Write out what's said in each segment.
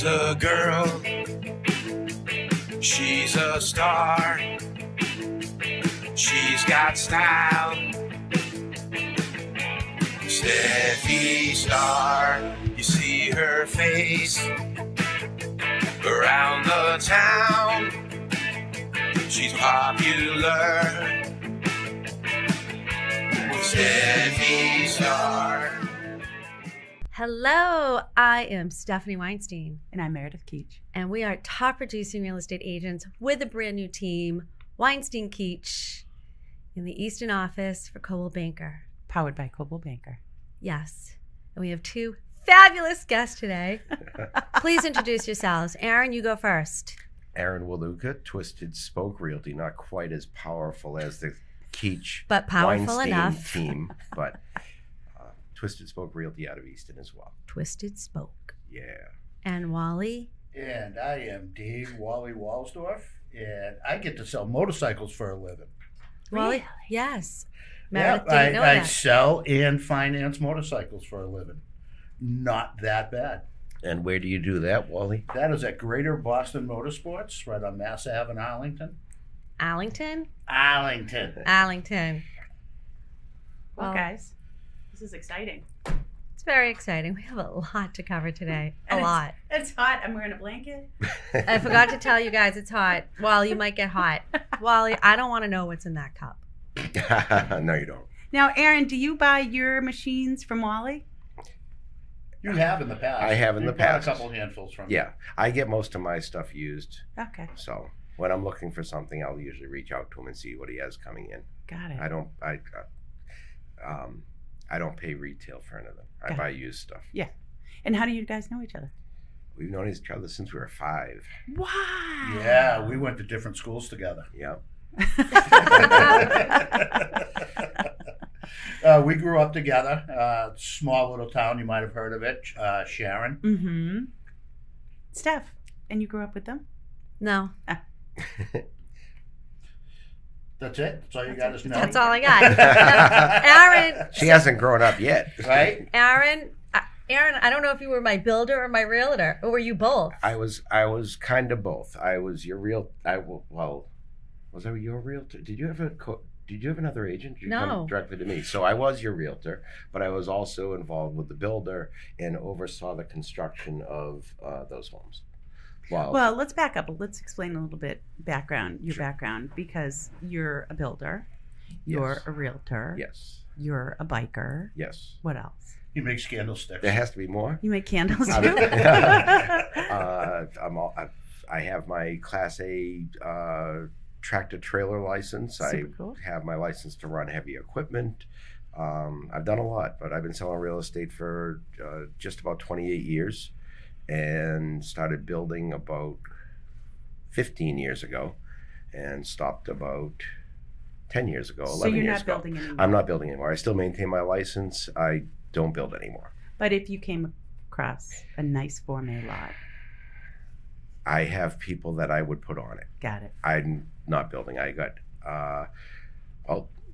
Here's a girl, she's a star. She's got style. Steffi Star, you see her face around the town. She's popular. Steffi Star. Hello, I am Stephanie Weinstein. And I'm Meredith Keach. And we are top producing real estate agents with a brand new team, Weinstein Keach, in the Eastern office for Coldwell Banker. Powered by Coldwell Banker. Yes. And we have two fabulous guests today. Please introduce yourselves. Aaron, you go first. Aaron Wluka, Twisted Spoke Realty, not quite as powerful as the Keach but powerful Weinstein enough team, but Twisted Spoke Realty out of Easton as well. Twisted Spoke. Yeah. And Wally. And I am Dave Wally Walsdorf, and I get to sell motorcycles for a living. Wally? Really? Yes. Yeah, Meredith didn't know I that. sell and finance motorcycles for a living. Not that bad. And where do you do that, Wally? That is at Greater Boston Motorsports, right on Mass Ave in Arlington. Arlington? Arlington. Well, guys, this is exciting. It's very exciting. We have a lot to cover today. A lot. It's hot. I'm wearing a blanket. I forgot to tell you guys it's hot. Wally, you might get hot. Wally, I don't want to know what's in that cup. No, you don't. Now, Aaron, do you buy your machines from Wally? You have in the past. I have in the You've bought past. a couple handfuls from Yeah, I get most of my stuff used. Okay. So when I'm looking for something, I'll usually reach out to him and see what he has coming in. Got it. I don't pay retail for anything. I Got buy used stuff. Yeah. And how do you guys know each other? We've known each other since we were 5. Wow. Yeah, we went to different schools together. Yeah. We grew up together. Small little town, you might have heard of it. Sharon. Mm-hmm. Steph, and you grew up with them? No. That's it? That's all you got is no? That's all I got. Aaron. She hasn't grown up yet. Right? Aaron, I don't know if you were my builder or my realtor, or were you both? I was kind of both. I was your was I your realtor? Did you have another agent? Did you No. come directly to me? So I was your realtor, but I was also involved with the builder and oversaw the construction of those homes. Wow. Well, let's back up. Let's explain a little bit your Sure. background, because you're a builder, you're Yes. a realtor, Yes. you're a biker. Yes. What else? He makes candlesticks. There has to be more. You make candles I too? have my Class A tractor trailer license. Super cool. I have my license to run heavy equipment. I've done a lot, but I've been selling real estate for just about 28 years, and started building about 15 years ago, and stopped about 10 years ago, 11 So you're years not ago. building anymore? I'm not building anymore. I still maintain my license. I don't build anymore. But if you came across a nice Form-A lot, I have people that I would put on it. got it. I'm not building. I got,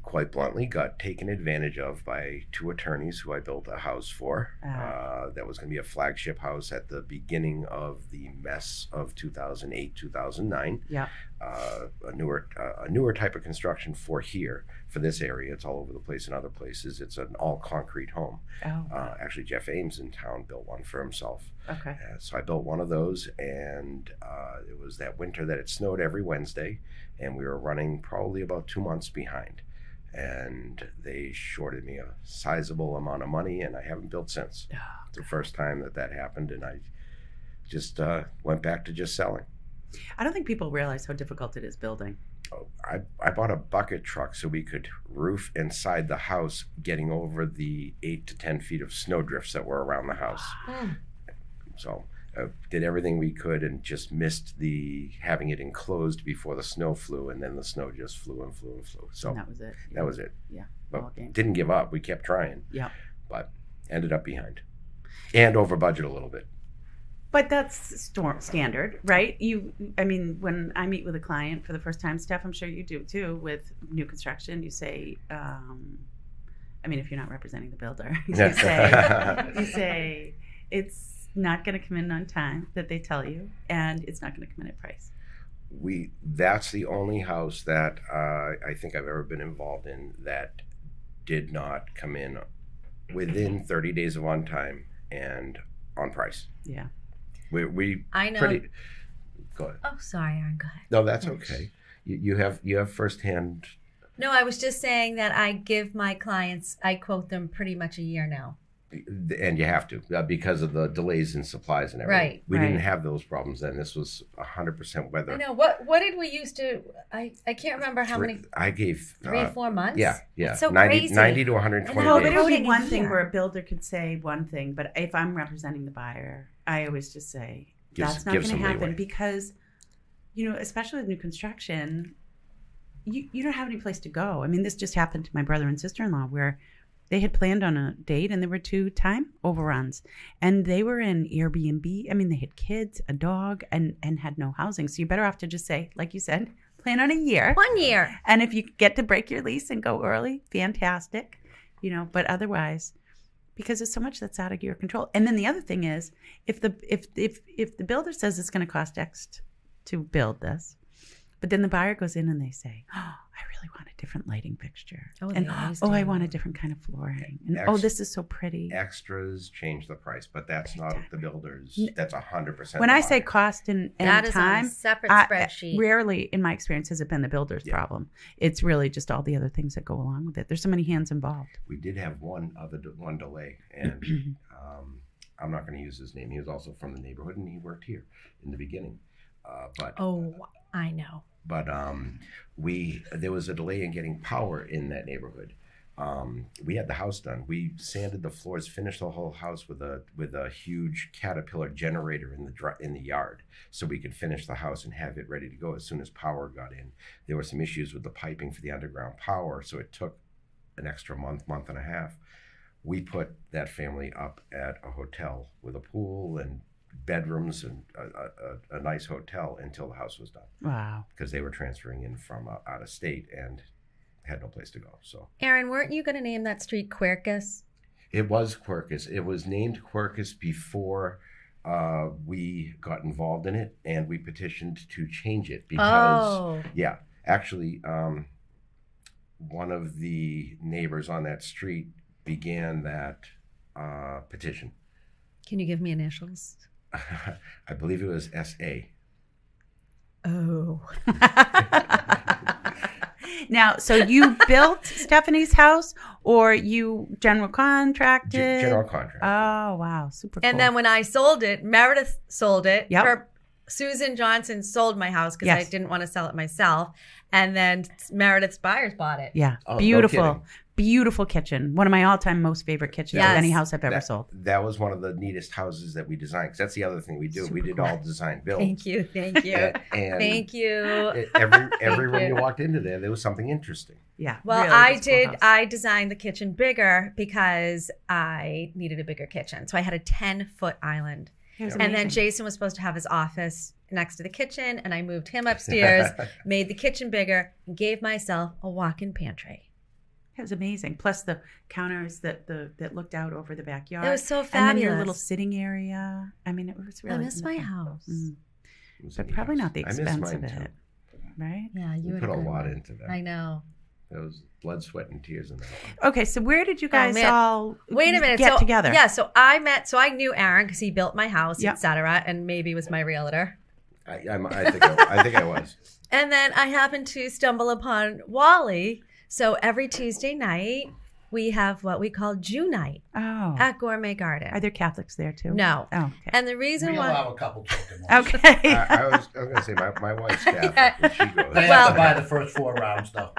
quite bluntly, got taken advantage of by 2 attorneys who I built a house for. That was going to be a flagship house at the beginning of the mess of 2008, 2009. Yeah. A newer type of construction for this area. It's all over the place in other places. It's an all concrete home. Oh. Actually, Jeff Ames in town built one for himself. Okay. So I built one of those, and it was that winter that it snowed every Wednesday, and we were running probably about 2 months behind. And they shorted me a sizable amount of money, and I haven't built since. Oh, It's the first time that happened, and I just went back to just selling. I don't think people realize how difficult it is building. I bought a bucket truck so we could roof inside the house, getting over the 8 to 10 feet of snow drifts that were around the house. So did everything we could, and just missed having it enclosed before the snow flew, and then the snow just flew and flew and flew. So And that was it. that was it. Yeah. But Ball game. didn't give up. We kept trying. Yeah. But ended up behind and over budget a little bit. But that's standard, right? When I meet with a client for the first time, Steph, I'm sure you do too, with new construction, you say, if you're not representing the builder, you say it's not going to come in on time that they tell you, and it's not going to come in at price. That's the only house that I think I've ever been involved in that did not come in within 30 days of on time and on price. Yeah. I know. Go ahead. Oh, sorry, Aaron. Go ahead. No, that's okay. You have firsthand. No, I was just saying that I give my clients, I quote them pretty much a year now. And you have to because of the delays in supplies and everything. Right. We didn't have those problems then. This was 100% weather. I know. What did we used to? I can't remember how many. I gave 3-4 months. Yeah. It's so 90 crazy. 90 to 120 No, days. but it would be Quoting a one thing year. where a builder could say one thing, but if I'm representing the buyer, I always just say that's not going to happen leeway. because, especially with new construction, you don't have any place to go. I mean, this just happened to my brother and sister-in-law where they had planned on a date and there were 2 time overruns and they were in Airbnb. I mean, they had kids, a dog, and had no housing. So you're better off to just say, like you said, plan on a year. 1 year. And if you get to break your lease and go early, fantastic, but otherwise, because there's so much that's out of your control. And then the other thing is, if the builder says it's going to cost X to build this, but then the buyer goes in and they say, oh, I really want a different lighting fixture. Oh, and they always I do. want a different kind of flooring. And this is so pretty. Extras change the price, but that's not the builders. That's 100%. When I say cost and That is time, on a separate spreadsheet. Rarely in my experience has it been the builder's problem. It's really just all the other things that go along with it. There's so many hands involved. We did have one delay, and I'm not going to use his name. He was also from the neighborhood, and he worked here in the beginning. I know. But there was a delay in getting power in that neighborhood. We had the house done. We sanded the floors, finished the whole house with a huge Caterpillar generator in the yard, so we could finish the house and have it ready to go as soon as power got in. There were some issues with the piping for the underground power, so it took an extra month and a half. We put that family up at a hotel with a pool and bedrooms and a nice hotel until the house was done. Wow. Because they were transferring in from out of state and had no place to go. So, Aaron, weren't you going to name that street Quercus? it was Quercus. It was named Quercus before we got involved in it, and we petitioned to change it because actually one of the neighbors on that street began that petition. Can you give me initials? I believe it was S.A. Oh. Now, so you built Stephanie's house, or you general contracted? General contractor. Oh, wow. Super cool. And then when I sold it, Meredith sold it. Yep. Susan Johnson sold my house because Yes. I didn't want to sell it myself. And then Meredith's buyers bought it. Yeah. Oh, no Beautiful. kidding. Beautiful kitchen. One of my all-time most favorite kitchens Yes. of any house I've ever sold. That was one of the neatest houses that we designed. 'Cause that's the other thing we do. We did all design build. Thank you. Thank you. And Thank you. every room you walked into there was something interesting. Yeah. Well, really I just cool did. house. I designed the kitchen bigger because I needed a bigger kitchen. So I had a 10-foot island. It was And then amazing. Jason was supposed to have his office next to the kitchen, and I moved him upstairs, made the kitchen bigger, and gave myself a walk-in pantry. It was amazing. Plus the counters that looked out over the backyard. It was so And then your fabulous. little sitting area. I mean, it was really I miss my wonderful. house. Mm. It was a But neat probably house. not the I miss expense of mine, it, too. right? Yeah, you We had put a good lot one. into that. I know. There was blood, sweat, and tears in that one. Okay, so where did you guys man. all Wait a minute. get together? Yeah, so I knew Aaron because he built my house, Yep. etc., and maybe was my realtor. I think I was. And then I happened to stumble upon Wally. So every Tuesday night, we have what we call Jew night Oh. at Gourmet Garden. Are there Catholics there too? No. Oh, okay. And the reason We why... allow a couple token ones. Okay. I was going to say my wife's Catholic. Yeah. When she goes. They Well- have to buy the first 4 rounds, though.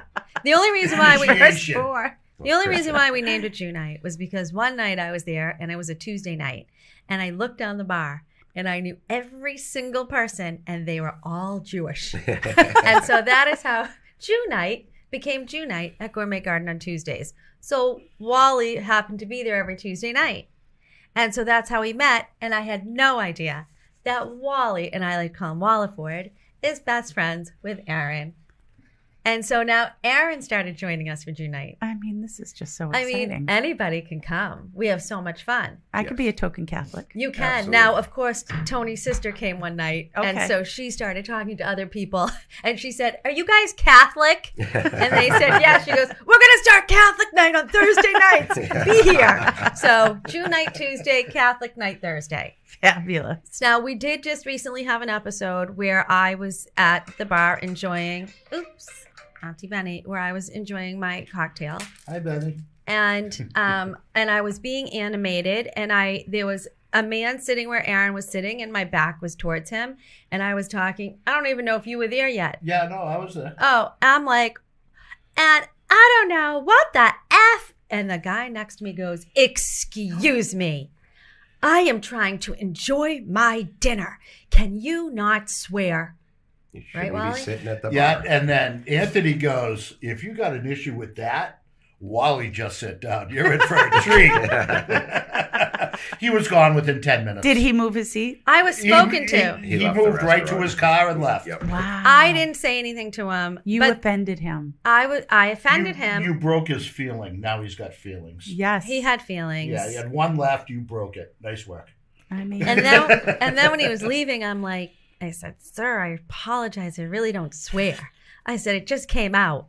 The only reason why we... Initiation. The only reason why we named it Jew night was because one night I was there, and it was a Tuesday night, and I looked down the bar, and I knew every single person, and they were all Jewish. And so that is how Jew night became Jew night at Gourmet Garden on Tuesdays. So Wally happened to be there every Tuesday night. And so that's how we met, and I had no idea that Wally, and I like to call him Walliford, is best friends with Aaron. And so now Aaron started joining us for June night. I mean, this is just so I exciting. mean, anybody can come. We have so much fun. I could be a token Catholic. You can. Absolutely. Now, of course, Tony's sister came one night. And Okay. so she started talking to other people. And she said, "Are you guys Catholic?" And they said, "Yeah." She goes, "We're going to start Catholic night on Thursday nights. Be here." So June night, Tuesday, Catholic night, Thursday. Fabulous. Now, we did just recently have an episode where I was at the bar enjoying, Auntie Benny, where I was enjoying my cocktail. Hi, Benny. And I was being animated, and there was a man sitting where Aaron was sitting, and my back was towards him, and I was talking. I don't even know if you were there yet. Yeah, no, I was there. Oh, I'm like, and I don't know what the F. And the guy next to me goes, "Excuse me. I am trying to enjoy my dinner. Can you not swear?" You Right, shouldn't Wally? be sitting at the Yeah, bar. and then Anthony goes, "If you got an issue with that, Wally, just sit down. You're in for a treat." He was gone within 10 minutes. Did he move his seat? I was spoken to. He left the moved right to restaurant. his car and left. Yep. Wow. I didn't say anything to him. You but offended him. I offended him. You broke his feeling. Now he's got feelings. Yes. He had feelings. Yeah, he had one left. You broke it. Nice work. I mean, And then when he was leaving, I said, "Sir, I apologize. I really don't swear." I said, "It just came out.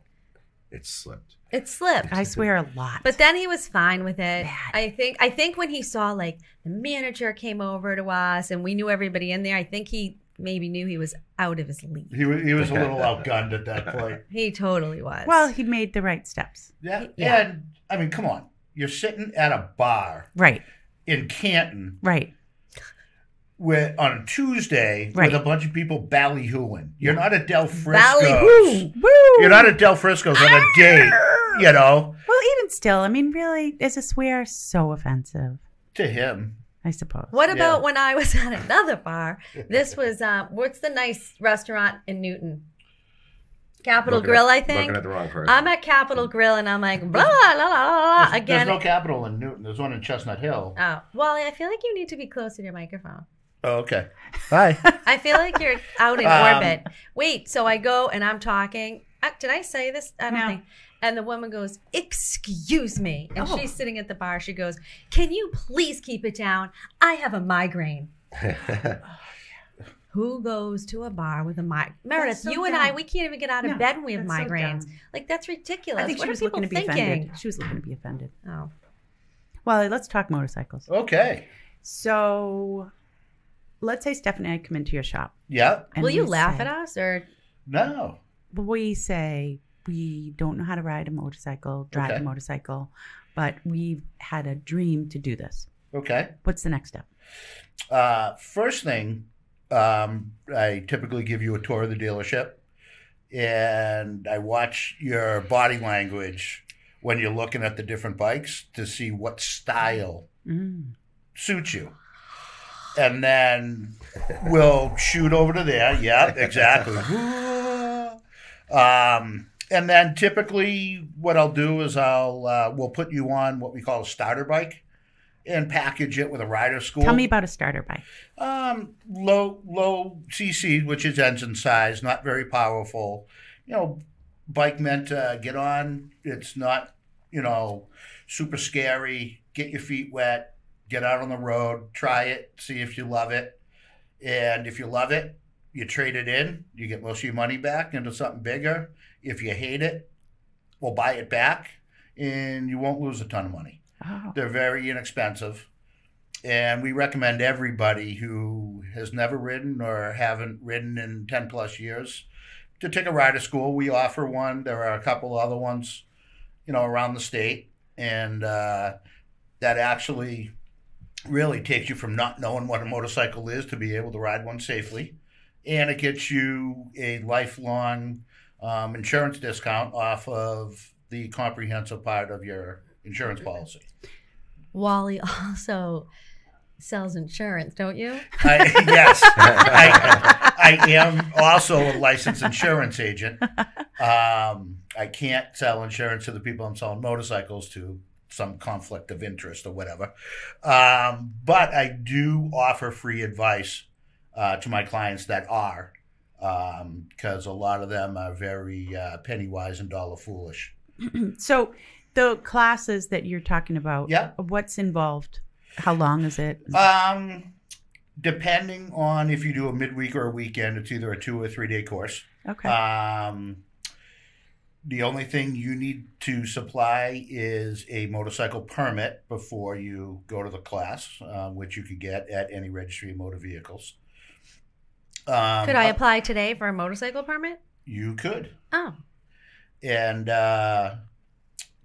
It slipped. It slipped." I swear a lot. But then he was fine with it. Bad. I think when he saw like the manager came over to us and we knew everybody in there, I think he maybe knew he was out of his league. He was a little outgunned at that point. He totally was. well, he made the right steps. Yeah. Yeah. And, I mean, come on. You're sitting at a bar Right. in Canton Right. on a Tuesday Right. with a bunch of people ballyhooing. You're not at Del Frisco's. Ballyhoo. Woo! You're not at Del Frisco's on a date, you know, Well, even still, I mean, really, is a swear so offensive? to him. I suppose. What about Yeah. when I was at another bar? This was what's the nice restaurant in Newton? Capitol Looking Grill, at- I think. Looking at the wrong person. I'm at Capitol Grill and I'm like blah blah blah blah There's again. no Capitol in Newton. There's one in Chestnut Hill. Oh, Wally, I feel like you need to be closer to your microphone. Oh, okay. Hi. I feel like you're out in orbit. Wait, so I go and I'm talking. Did I say this? I don't No. think. And the woman goes, "Excuse me." And Oh. she's sitting at the bar. She goes, "Can you please keep it down? I have a migraine." Who goes to a bar with a migraine? Meredith, That's so you and I, dumb. we can't even get out of No, bed when we have that's so migraines. dumb. Like, that's ridiculous. I think what she are was people looking to be thinking? offended. She was looking to be offended. Oh. Well, let's talk motorcycles. Okay. So, let's say Stephanie and I come into your shop. Yeah. And Will you we laugh say- at us or? No. We say we don't know how to ride a motorcycle, drive Okay. a motorcycle, but we've had a dream to do this. Okay. What's the next step? First thing, I typically give you a tour of the dealership, and I watch your body language when you're looking at the different bikes to see what style suits you. And then we'll shoot over to there. Yeah, exactly. And then typically what I'll do is we'll put you on what we call a starter bike and package it with a rider school. Tell me about a starter bike. Low CC, which is engine size, not very powerful. You know, bike meant to get on. It's not, super scary. Get your feet wet. Get out on the road. Try it. See if you love it. And if you love it, you trade it in. You get most of your money back into something bigger. If you hate it, we'll buy it back, and you won't lose a ton of money. Oh. They're very inexpensive. And we recommend everybody who has never ridden or haven't ridden in 10 plus years to take a rider school. We offer one. There are a couple other ones, around the state. And that actually really takes you from not knowing what a motorcycle is to be able to ride one safely. And it gets you a lifelong insurance discount off of the comprehensive part of your insurance policy. Wally also sells insurance, don't you? Yes, I am also a licensed insurance agent. I can't sell insurance to the people I'm selling motorcycles to, some conflict of interest or whatever. But I do offer free advice to my clients that are because a lot of them are very penny wise and dollar foolish. So the classes that you're talking about, Yeah. what's involved? How long is it? Depending on if you do a midweek or a weekend, it's either a 2 or 3 day course. Okay. The only thing you need to supply is a motorcycle permit before you go to the class, which you could get at any registry of motor vehicles. Could I apply today for a motorcycle permit? You could. Oh. And pair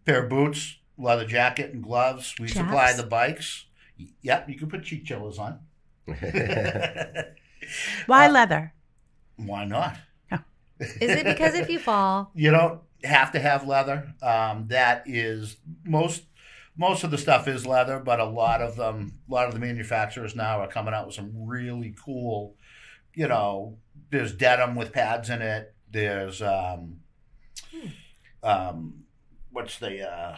of boots, leather jacket, and gloves. We supply the bikes. Yep, you can put cheek chillers on. Why leather? Why not? Is it because if you fall? You don't have to have leather. That is most of the stuff is leather, but a lot of the manufacturers now are coming out with some really cool. There's denim with pads in it. There's what's the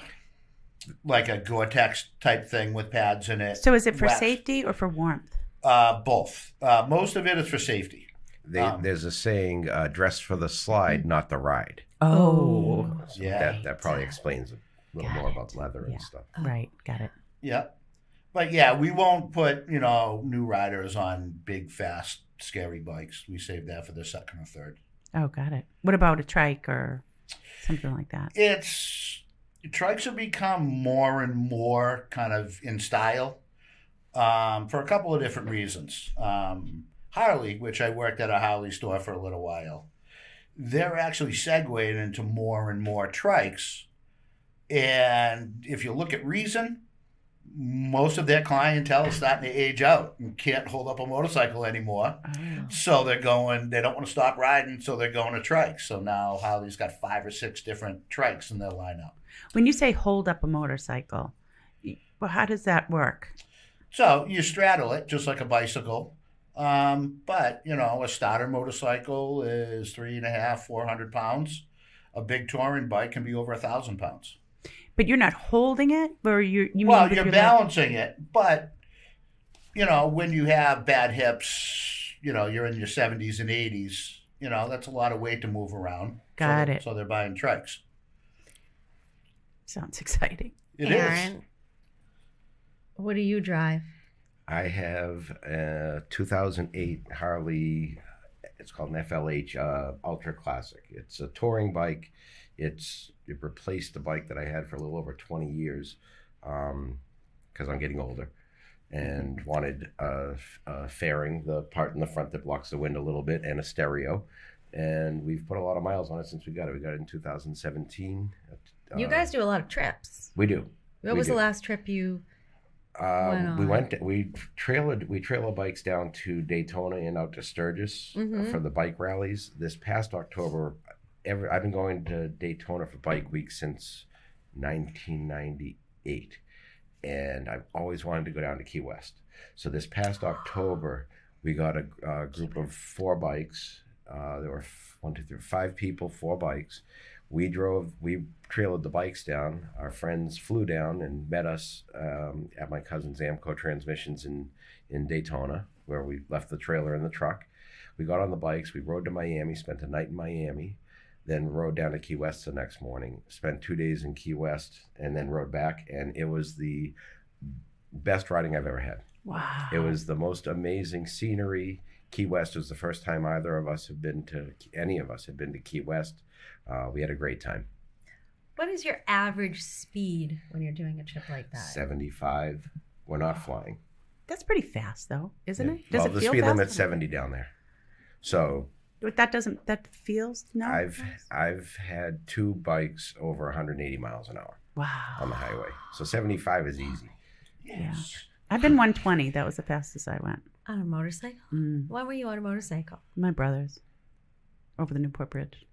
like a Gore-Tex type thing with pads in it. So is it for Wax. safety or for warmth? Both. Most of it is for safety. There's a saying, dress for the slide, not the ride. Oh. So Yeah. that probably explains a little more about leather and stuff. Right. Got it. Yeah. But yeah, we won't put, new riders on big, fast, scary bikes. We save that for the second or third. Oh, got it. What about a trike or something like that? Trikes have become more and more kind of in style for a couple of different reasons. Harley, which I worked at a Harley store for a little while, they're actually segueing into more and more trikes. And if you look at reason, most of their clientele is starting to age out and can't hold up a motorcycle anymore. Oh. So they don't want to stop riding, so they're going to trikes. So now Harley's got 5 or 6 different trikes in their lineup. When you say hold up a motorcycle, well, how does that work? So you straddle it just like a bicycle. But, a starter motorcycle is 350-400 pounds. A big touring bike can be over 1,000 pounds. But you're not holding it, or you mean Well, with you're your balancing it, but when you have bad hips, you're in your 70s and 80s. That's a lot of weight to move around. Got it. So they're buying trikes. Sounds exciting. It is. Aaron, what do you drive? I have a 2008 Harley. It's called an FLH Ultra Classic. It's a touring bike. It replaced the bike that I had for a little over 20 years because I'm getting older and wanted a fairing, the part in the front that blocks the wind a little bit, and a stereo. And we've put a lot of miles on it since we got it. We got it in 2017. You guys do a lot of trips. We do. What was the last trip you we trailer bikes down to Daytona and out to Sturgis for the bike rallies. This past October, I've been going to Daytona for Bike Week since 1998, and I've always wanted to go down to Key West. So this past October, we got a group of 4 bikes. There were 5 people, 4 bikes. We trailered the bikes down. Our friends flew down and met us at my cousin's Amco Transmissions in Daytona, where we left the trailer in the truck. We got on the bikes. We rode to Miami, spent a night in Miami, then rode down to Key West the next morning, spent 2 days in Key West, and then rode back. And it was the best riding I've ever had. Wow. It was the most amazing scenery. Key West was the first time any of us had been to Key West. We had a great time. What is your average speed when you're doing a trip like that? 75. We're not flying. That's pretty fast, though, isn't it? Does Well, it the feel speed fast? limit's 70 down there. So That feels no. I've had 2 bikes over 180 miles an hour Wow. on the highway. So 75 is easy. Yeah. I've been 120. That was the fastest I went. On a motorcycle? When were you on a motorcycle? My brother's over the Newport Bridge.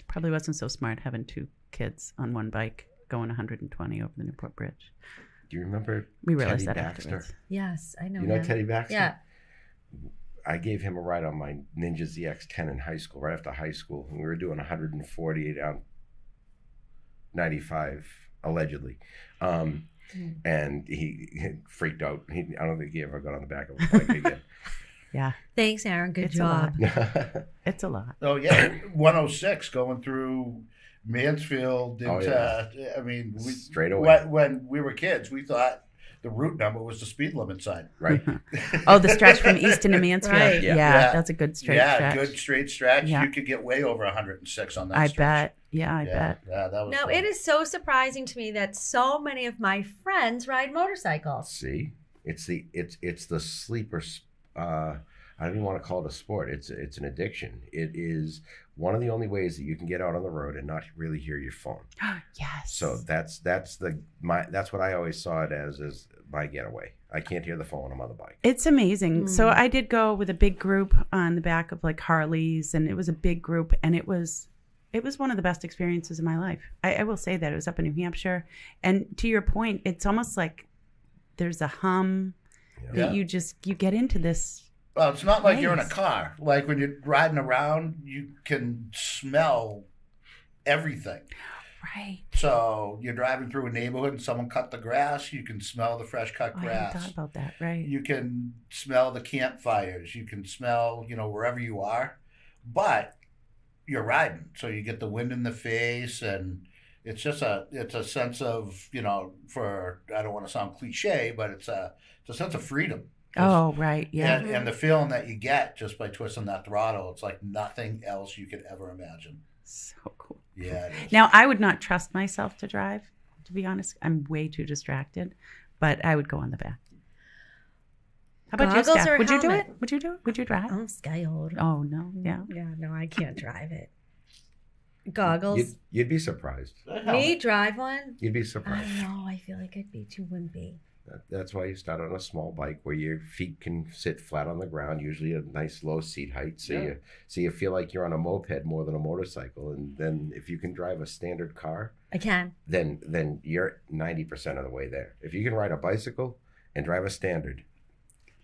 Probably wasn't so smart having 2 kids on one bike going 120 over the Newport Bridge. Do you remember We realized Teddy that Baxter? afterwards. Yes, I know. You know him. Teddy Baxter? Yeah. I gave him a ride on my Ninja ZX10 in high school, right after high school. And we were doing 140 down 95, allegedly. And he freaked out. I don't think he ever got on the back of a bike again. Yeah. Thanks, Aaron. Good It's a job. It's a lot. Oh yeah, 106 going through Mansfield into. Oh, yeah. I mean, Straight away. when we were kids, we thought the route number was the speed limit sign. Right. Oh, the stretch from Easton to Mansfield. Right. Yeah. Yeah. That's a good straight Yeah, stretch. good straight stretch. Yeah. You could get way over 106 on that. I stretch. bet. Yeah, I bet. Yeah, that was. Now, fun. it is so surprising to me that so many of my friends ride motorcycles. See, it's the sleeper. I don't even want to call it a sport. It's an addiction. It is one of the only ways that you can get out on the road and not really hear your phone. Yes. So that's what I always saw it as my getaway. I can't hear the phone when I'm on the bike. It's amazing. So I did go with a big group on the back of like Harleys, and it was a big group, and it was one of the best experiences of my life. I will say that. It was up in New Hampshire, and to your point, it's almost like there's a hum that you get into this. Well, it's not like you're in a Nice. car. Like when you're riding around, you can smell everything. Right. So you're driving through a neighborhood and someone cut the grass, you can smell the fresh cut Oh, I hadn't grass. thought about that. Right. You can smell the campfires. You can smell, wherever you are. But you're riding. So you get the wind in the face, and it's just it's a sense of, for, I don't want to sound cliche, but it's a sense of freedom. Oh, right. Yeah. And the feeling that you get just by twisting that throttle, it's like nothing else you could ever imagine. So cool. Yeah. It is. Now, I would not trust myself to drive, to be honest. I'm way too distracted, but I would go on the back. How about you, Goggles Steph? or Would you do helmet? it? Would you do it? Would you drive? I'm scared. Oh, no. Yeah. Yeah, no, I can't drive it. Goggles. You'd be surprised. Me drive one? You'd be I surprised. don't know. I feel like I'd be too wimpy. That's why you start on a small bike where your feet can sit flat on the ground, usually a nice low seat height, so you feel like you're on a moped more than a motorcycle. And then if you can drive a standard car, I can. then you're 90% of the way there. If you can ride a bicycle and drive a standard,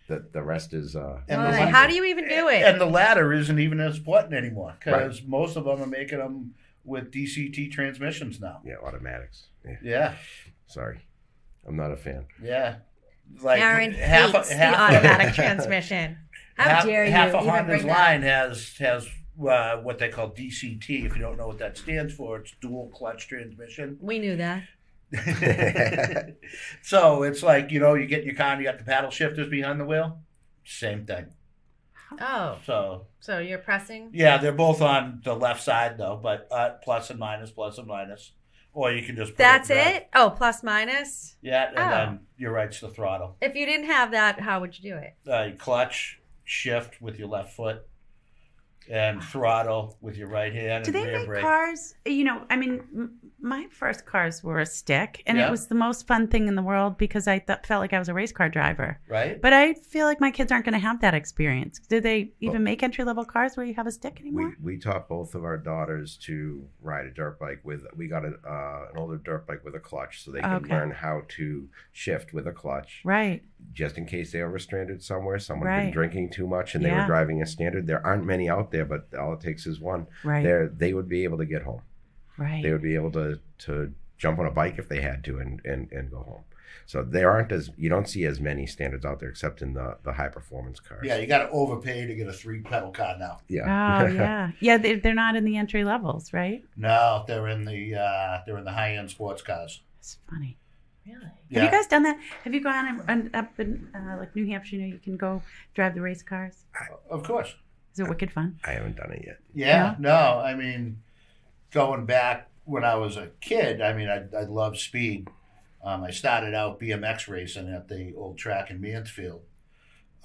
the rest is. And Why? the- How do you even do it? And the ladder isn't even as important anymore because most of them are making them with DCT transmissions now. Yeah, automatics. Yeah. Yeah. Sorry, I'm not a fan. Yeah. Like Aaron half hates the automatic transmission. How dare you half a even Honda's bring that line has what they call DCT. If you don't know what that stands for, it's dual clutch transmission. We knew that. So it's like, you get in your car and you got the paddle shifters behind the wheel. Same thing. Oh, So, so you're pressing? yeah, they're both on the left side, though, but plus and minus. Or you can just put That's in drive. it? Oh, plus minus? Yeah, and Oh. then your right's the throttle. If you didn't have that, how would you do it? Clutch, shift with your left foot, and throttle with your right hand. Do and they rear make brake. cars? I mean, my first cars were a stick, and Yeah. it was the most fun thing in the world because I felt like I was a race car driver. Right? But I feel like my kids aren't going to have that experience. Do they even make entry-level cars where you have a stick anymore? We taught both of our daughters to ride a dirt bike we got an older dirt bike with a clutch so they could Okay. learn how to shift with a clutch. Right. Just in case they were stranded somewhere, someone had Right. been drinking too much and they Yeah. were driving a standard. There aren't many out there, but all it takes is one. Right. They would be able to get home. Right. They would be able to jump on a bike if they had to and go home. So there aren't you don't see as many standards out there except in the high performance cars. Yeah, you got to overpay to get a 3-pedal car now. Yeah. Oh yeah, yeah. They're not in the entry levels, right? No, they're in the high-end sports cars. It's funny. Really? Yeah. Have you guys done that? Have you gone up in like New Hampshire? You can go drive the race cars. Of course. Is it wicked fun? I haven't done it yet. Yeah. No, I mean, going back when I was a kid, I mean, I love speed. I started out BMX racing at the old track in Mansfield,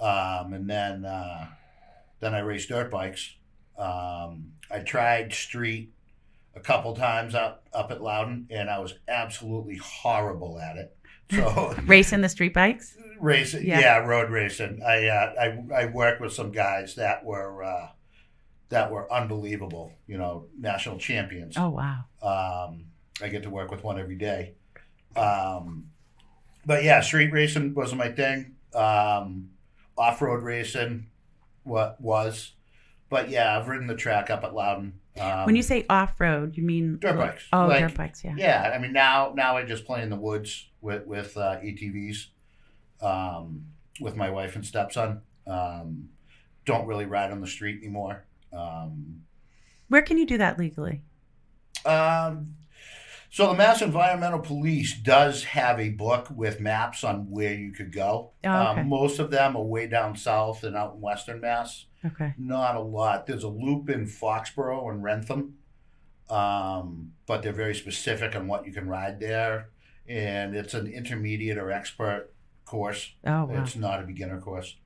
and then I raced dirt bikes. I tried street a couple times up at Loudon, and I was absolutely horrible at it. So Racing the street bikes. racing, Yeah. yeah, road racing. I worked with some guys that were unbelievable. National champions. Oh wow. I get to work with one every day. But yeah, street racing wasn't my thing. Off-road racing was. But yeah, I've ridden the track up at Loudon. When you say off road, you mean dirt bikes. Oh, Like, dirt bikes. Yeah. Yeah, I mean now I just play in the woods with ATVs with my wife and stepson. don't really ride on the street anymore. Where can you do that legally? So the Mass Environmental Police does have a book with maps on where you could go. Oh, okay. Most of them are way down south and out in Western Mass. Okay. Not a lot. There's a loop in Foxborough and Rentham, but they're very specific on what you can ride there. And it's an intermediate or expert course. Oh, wow. It's not a beginner course.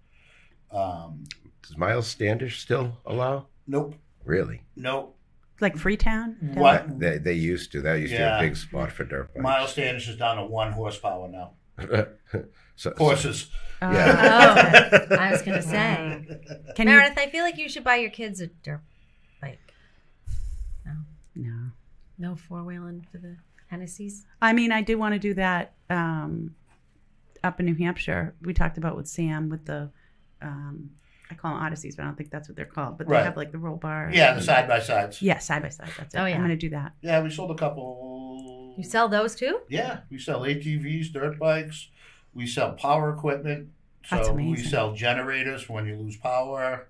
Does Miles Standish still allow? Nope. Really? Nope. Like Freetown? What? They used to. That used to be Yeah. a big spot for dirt bikes. Miles Standish is down to 1 horsepower now. so, Horses. Oh. Yeah. Oh, I was going to say. Can you? Meredith, I feel like you should buy your kids a dirt bike. No. No four-wheeling for the Hennessy's? I mean, I did want to do that up in New Hampshire. We talked about with Sam with the, I call them Odysseys, but I don't think that's what they're called. But they Right. have like the roll bar. Yeah, the side-by-sides. Yeah, side by side. That's it. Oh, yeah. I'm going to do that. Yeah, we sold a couple. You sell those too? Yeah, we sell ATVs, dirt bikes. We sell power equipment. That's So we amazing. sell generators for when you lose power,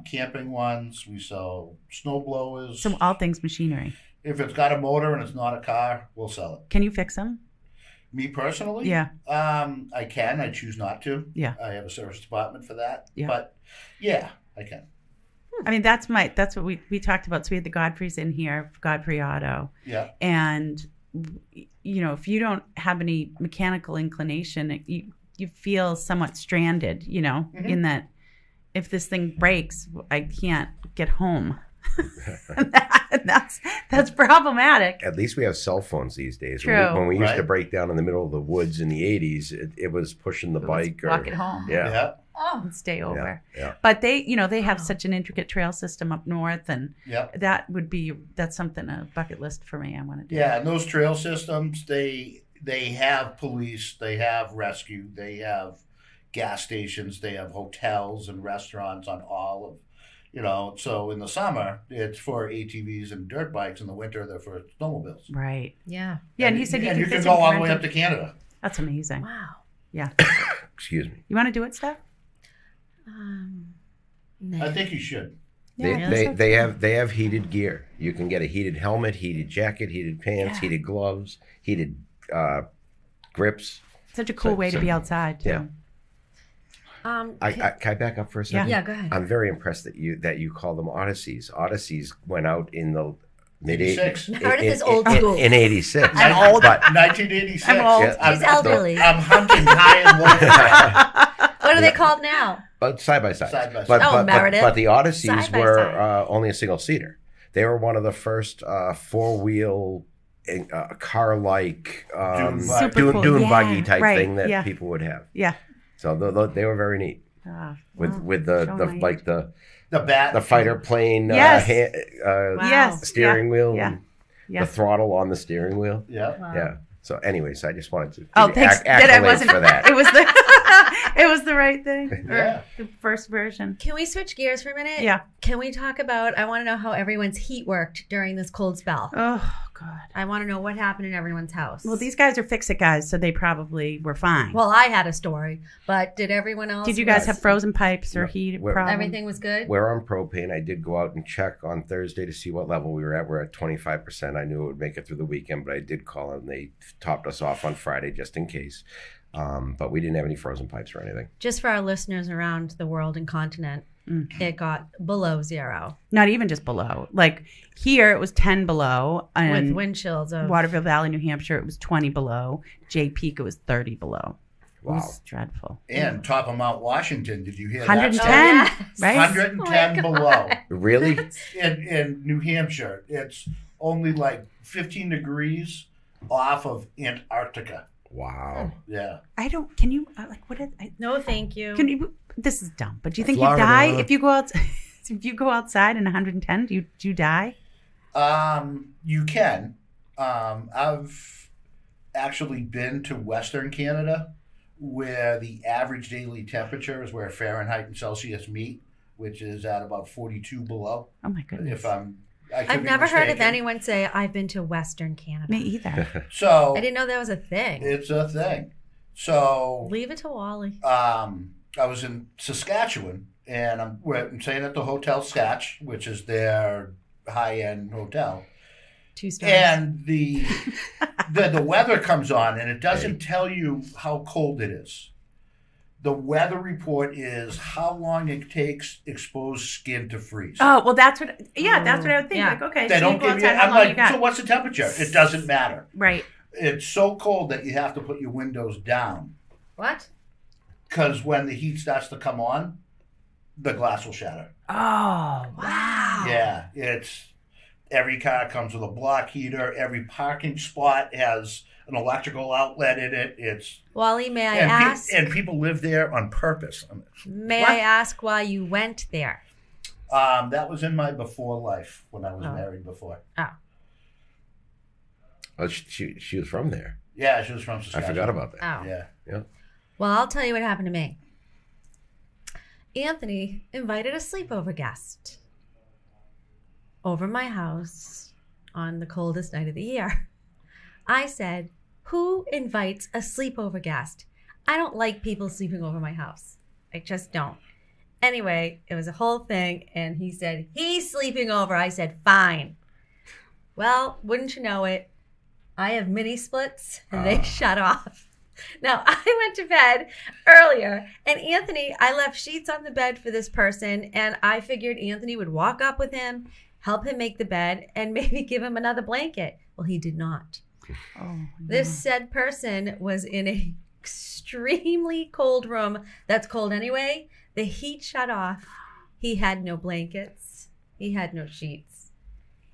camping ones. We sell snow blowers. So all things machinery. If it's got a motor and it's not a car, we'll sell it. Can you fix them? Me personally? Yeah. I can. I choose not to. Yeah. I have a service department for that. Yeah. But yeah, I can. I mean, that's what we talked about. So we had the Godfreys in here, Godfrey Auto. Yeah. And, you know, if you don't have any mechanical inclination, you feel somewhat stranded, you know, Mhm. in that if this thing breaks, I can't get home. that's problematic. At least we have cell phones these days. True. When we used to Right. break down in the middle of the woods in the 80s, it was pushing the bike or Walk it home Yeah. Yeah. and stay over. Yeah. But they have such an intricate trail system up north, and Yeah. that's something, a bucket list for me. I want to do. Yeah, and those trail systems, they have police, they have rescue, they have gas stations, they have hotels and restaurants on all of, you know. So in the summer, it's for ATVs and dirt bikes. In the winter, they're for snowmobiles. Right. Yeah. Yeah, and he said you can can visit go all the and way rent up to Canada. That's amazing. Wow. Yeah. Excuse me. You want to do it, Steph? No. I think you should. Yeah, They have heated gear. You can get a heated helmet, heated jacket, heated pants, Yeah. heated gloves, heated grips. Such a cool way to be outside too. Yeah. Can I back up for a second? Yeah, go ahead. I'm very impressed that you call them Odysseys. Odysseys went out in the mid 86. Meredith is old school. in 86. I'm old. But 1986. I'm old. Yeah. She's elderly. I'm hunting high and low. What are they called now? But side by side. Side by side. But, Oh, Meredith. but the Odysseys Side by were side. only a single seater. They were one of the first four-wheel car-like Super cool. dune Yeah, buggy type right, thing that yeah. people would have. Yeah. So they were very neat with Show the my like the The fighter plane Yes. Wow. Yes. steering wheel Yeah. and Yeah. the throttle on the steering wheel. Yeah. Wow. Yeah. So, anyways, I just wanted to give Oh, you thanks. That I accolades wasn't. for that. It was the. It was the right thing. Yeah. The first version. Can we switch gears for a minute? Yeah. Can we talk about, I want to know how everyone's heat worked during this cold spell. Oh God. I want to know what happened in everyone's house. Well, these guys are fix-it guys, so they probably were fine. Well, I had a story, but did everyone else? did you guys was- have frozen pipes or heat We're- problems? Everything was good? We're on propane. I did go out and check on Thursday to see what level we were at. We're at 25%. I knew it would make it through the weekend, but I did call and they topped us off on Friday just in case. But we didn't have any frozen pipes or anything. Just for our listeners around the world and continent, it got below zero Not even just below. Like here, it was 10 below. with And wind chills of Waterville Valley, New Hampshire, it was 20 below. Jay Peak, it was 30 below. It Wow. was dreadful. And top of Mount Washington, did you hear 110, that? Oh, yes. right? 110 below. Really? In New Hampshire, it's only like 15 degrees off of Antarctica. Wow. Yeah. I don't. Can you like what? No, thank you. Can you? This is dumb. But do you think Florida. you die if you go out? If you go outside in 110, do you die? You can. I've actually been to Western Canada, where the average daily temperature is where Fahrenheit and Celsius meet, which is at about 42 below. Oh my goodness. I could I've be never heard of mistaken. anyone say, I've been to Western Canada. Me either. So I didn't know that was a thing. it's a thing. So Leave it to Wally. I was in Saskatchewan, and I'm staying at the Hotel Scotch, which is their high-end hotel. 2 stars. And the weather comes on, and it doesn't tell you how cold it is. The weather report is how long it takes exposed skin to freeze. Oh, well, that's what I would think. Yeah. Like, okay, They so don't you go give you. outside, how I'm long you like, got? so what's the temperature? It doesn't matter. Right. It's so cold that you have to put your windows down What? because when the heat starts to come on, the glass will shatter. Oh, Wow. Yeah, it's every car comes with a block heater. Every parking spot has an electrical outlet in it. It's Wally, may I and, ask? and people live there on purpose. May What? I ask why you went there? That was in my before life when I was Oh. married before. Oh, she was from there. Yeah, she was from I Saskatchewan. forgot about that. Oh. Yeah. Well, I'll tell you what happened to me. Anthony invited a sleepover guest over my house on the coldest night of the year. I said, who invites a sleepover guest? I don't like people sleeping over my house. I just don't. Anyway, it was a whole thing, and he said, he's sleeping over. I said, fine. Well, wouldn't you know it, I have mini splits, and they shut off. Now, I went to bed earlier, and Anthony, I left sheets on the bed for this person, and I figured Anthony would walk up with him, help him make the bed, and maybe give him another blanket. Well, he did not. Oh, This said person was in a extremely cold room that's cold anyway. The heat shut off. He had no blankets. He had no sheets.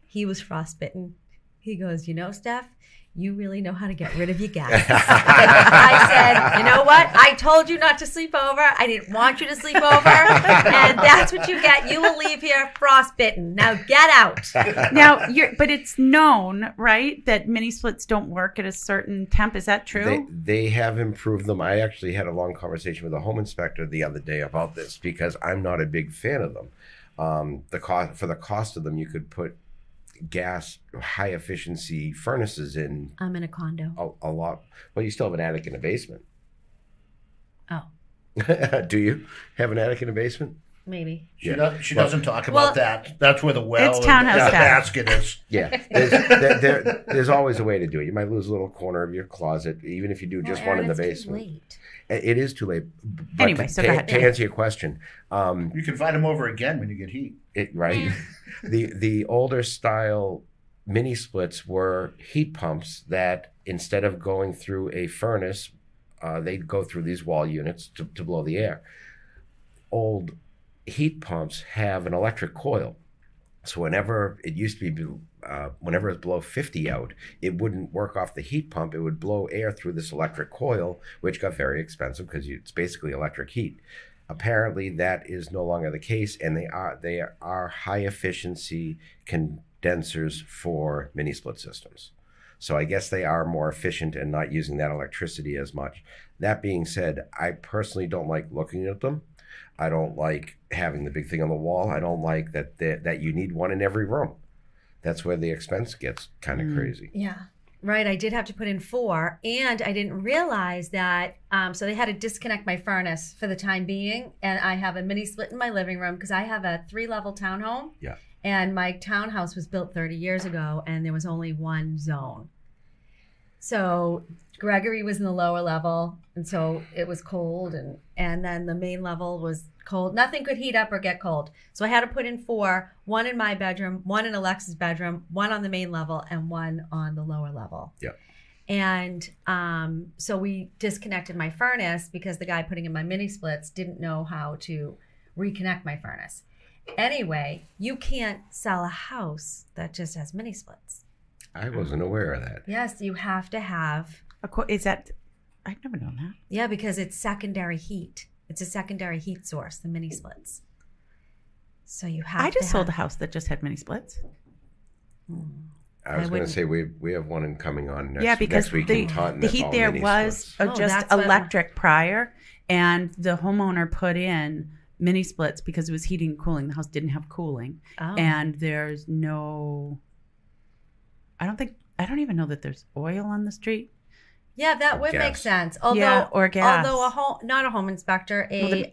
He was frostbitten. He goes, you know, Steph, you really know how to get rid of your guests. I said, you know what? I told you not to sleep over. I didn't want you to sleep over. And that's what you get. You will leave here frostbitten. Now get out. Now, but it's known, right, that mini splits don't work at a certain temp. Is that true? They have improved them. I actually had a long conversation with a home inspector the other day about this because I'm not a big fan of them. The cost of them, you could put gas high efficiency furnaces in I'm in a condo. a lot. Well, you still have an attic and a basement. Oh, Do you have an attic and a basement? maybe. She Yeah. doesn't talk about Well, that. That's where the well It's and townhouse the style. basket is. Yeah, there's always a way to do it. You might lose a little corner of your closet, even if you do just one in the It's too basement. late. It is too late. But Anyway, so go ahead. to answer your question, You can fight them over again when you get heat. right? The older style mini splits were heat pumps that instead of going through a furnace, they'd go through these wall units to blow the air. Old heat pumps have an electric coil. So whenever it used to be, whenever it's below 50 out, it wouldn't work off the heat pump. It would blow air through this electric coil, which got very expensive because it's basically electric heat. Apparently, that is no longer the case, and they are high efficiency condensers for mini split systems. So I guess they are more efficient and not using that electricity as much. That being said, I personally don't like looking at them. I don't like having the big thing on the wall. I don't like that you need one in every room. That's where the expense gets kind of crazy. Yeah. Right. I did have to put in 4, and I didn't realize that. So they had to disconnect my furnace for the time being. And I have a mini split in my living room because I have a 3-level townhome. Yeah. And my townhouse was built 30 years ago, and there was only one zone. So Gregory was in the lower level, and so it was cold, and then the main level was cold. Nothing could heat up or get cold. So I had to put in 4, 1 in my bedroom, 1 in Alexa's bedroom, 1 on the main level, and 1 on the lower level. Yeah. And so we disconnected my furnace because the guy putting in my mini splits didn't know how to reconnect my furnace. Anyway, you can't sell a house that just has mini splits. I wasn't aware of that. Yes, you have to have. Is that? I've never known that. Yeah, because it's secondary heat. It's a secondary heat source, the mini splits. So you have. I just to sold a have, house that just had mini splits. I was going to wouldn't- say we have one coming on next, Yeah, because next week the in Taunton. the that's heat all there mini was splits. Oh, just that's what- electric prior, and the homeowner put in mini splits because it was heating and cooling. The house didn't have cooling, Oh. and there's no. I don't even know that there's oil on the street. Yeah, that would make Gas. sense. Although, Yeah, or gas. Although not a home inspector, Well,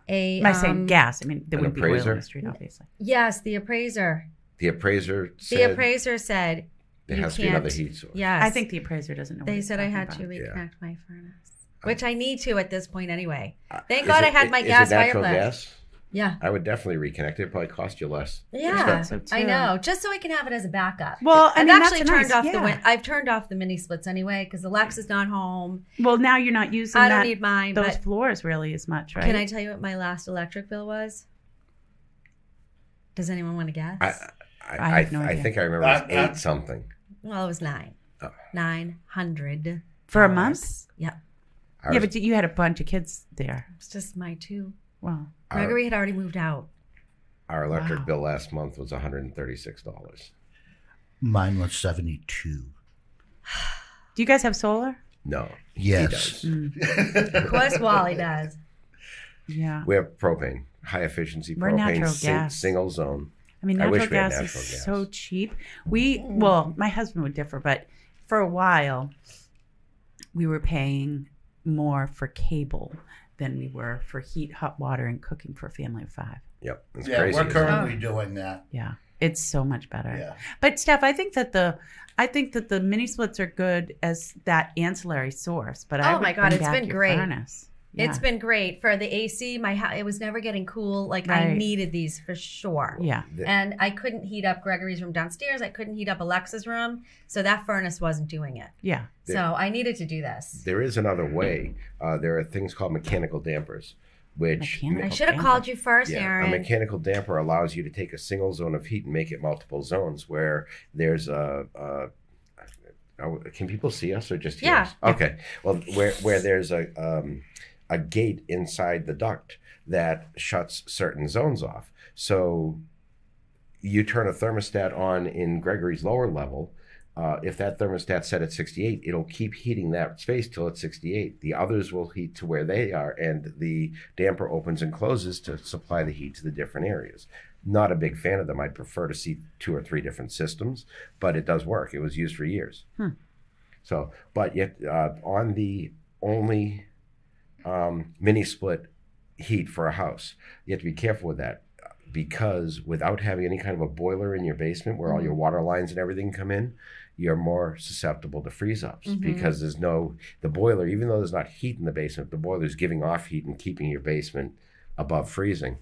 a. Am I saying gas? I mean, there An wouldn't be oil appraiser? in the street, obviously. Yes, the appraiser. The appraiser The said appraiser said there you has to can't. be another heat source. Yes, I think the appraiser doesn't know. they what said I he's had talking to about. reconnect my furnace, which I need to at this point anyway. Thank Is God I it- had my is gas it natural fireplace. gas? Yeah, I would definitely reconnect. It'd probably cost you less. yeah, so I too. know. Just so I can have it as a backup. Well, I I've mean, actually that's turned nice, off yeah. I've turned off the mini splits anyway because Alexa's not home. Well, now you're not using I don't that, need mine. those But floors really as much, right? can I tell you what my last electric bill was? Does anyone want to guess? I have no I idea. think I remember it was 8 something. Well, it was 9. Oh. 900 For a month? Yeah, I Yeah, was- but you had a bunch of kids there. it's just my 2. Well, Gregory had already moved out. Our electric Wow. bill last month was $136. Mine was 72. do you guys have solar? No. Yes. He does. Of course, Wally does. Yeah. We have propane, high efficiency We're propane, natural gas. single zone. I mean, I natural wish we had gas natural is gas. so cheap. Well, my husband would differ, but for a while, we were paying more for cable than we were for heat, hot water, and cooking for a family of 5. Yep. It's Yeah, crazy. we're isn't it? currently doing that. Yeah, it's so much better. Yeah. But Steph, I think that the mini splits are good as that ancillary source. But I Oh would my God, bring it's back been your great. furnace. Yeah. It's been great for the AC. It was never getting cool. Like I Right. needed these for sure. Yeah. And I couldn't heat up Gregory's room downstairs. I couldn't heat up Alexa's room. So that furnace wasn't doing it. Yeah. So I needed to do this. There is another way. There are things called mechanical dampers, which Mechanical I should have called you first, yeah, a Aaron. mechanical damper allows you to take a single zone of heat and make it multiple zones. Where there's can people see us or just hear Yeah. us? Okay. Well, where there's a gate inside the duct that shuts certain zones off. So you turn a thermostat on in Gregory's lower level. If that thermostat's set at 68, it'll keep heating that space till it's 68. The others will heat to where they are, and the damper opens and closes to supply the heat to the different areas. Not a big fan of them. I'd prefer to see 2 or 3 different systems, but it does work. It was used for years. So, but yet on the only mini split heat for a house, you have to be careful with that, because without having any kind of a boiler in your basement where all your water lines and everything come in, you're more susceptible to freeze ups because the boiler, even though there's not heat in the basement, the boiler is giving off heat and keeping your basement above freezing.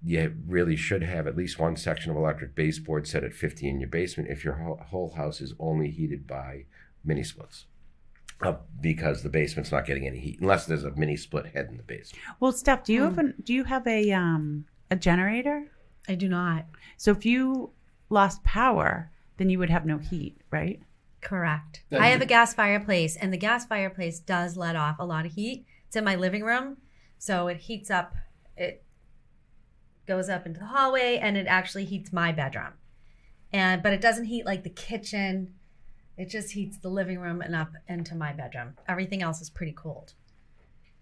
You really should have at least one section of electric baseboard set at 50 in your basement if your whole house is only heated by mini splits. Because the basement's not getting any heat unless there's a mini split head in the basement. Well, Steph, do you have a generator? I do not. So if you lost power, then you would have no heat, right? Correct. Then I you- have a gas fireplace, and the gas fireplace does let off a lot of heat. It's in my living room, so it heats up. It goes up into the hallway, and it actually heats my bedroom. But it doesn't heat like the kitchen. It just heats the living room and up into my bedroom. Everything else is pretty cooled.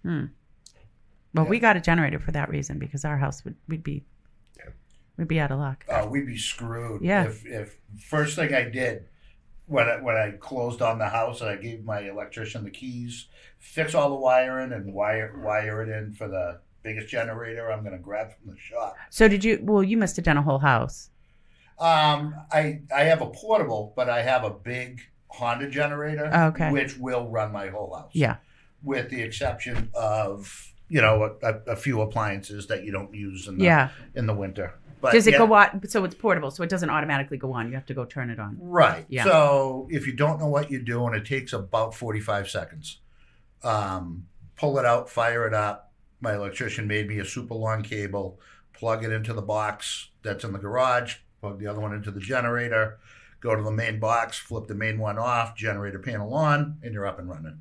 Well, we got a generator for that reason because our house we'd be out of luck. We'd be screwed. Yeah. If first thing I did when I closed on the house and I gave my electrician the keys, fix all the wiring and wire it in for the biggest generator I'm going to grab from the shop. So did you? Well, you must have done a whole house. I have a portable, but I have a big Honda generator, Okay. which will run my whole house. Yeah. With the exception of a few appliances that you don't use in the winter. But Does it yeah. go on? So it's portable, so it doesn't automatically go on. You have to go turn it on. Right. Yeah. So if you don't know what you're doing, it takes about 45 seconds. Pull it out, fire it up. My electrician made me a super long cable, plug it into the box that's in the garage, plug the other one into the generator, go to the main box, flip the main one off, generator panel on, and you're up and running.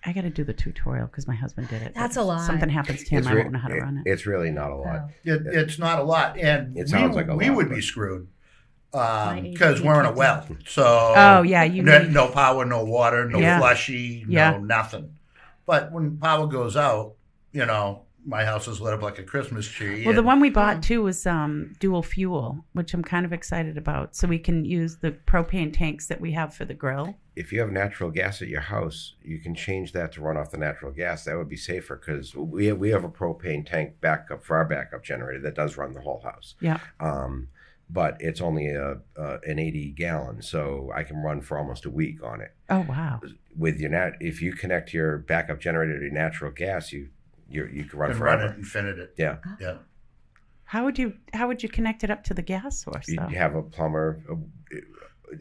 I got to do the tutorial because my husband did it. That's but a lot. if something happens to him, I won't know how to run it. It's really not a lot. Oh. It's not a lot, and It sounds like a we lot, would be but- screwed My because ADD we're in a kicked well. in. So Oh, yeah, you need- no power, no water, no Yeah. flushy, Yeah. no nothing. But when power goes out, my house is lit up like a Christmas tree. Well, the and- one we bought too was dual fuel, which I'm kind of excited about. So we can use the propane tanks that we have for the grill. If you have natural gas at your house, you can change that to run off the natural gas. That would be safer because we have a propane tank backup for our backup generator that does run the whole house. Yeah. But it's only an 80 gallon, so I can run for almost a week on it. Oh wow. With your if you connect your backup generator to natural gas, you can run can forever. run it infinite. Yeah. Yeah. How would you connect it up to the gas source? You Though? have a plumber.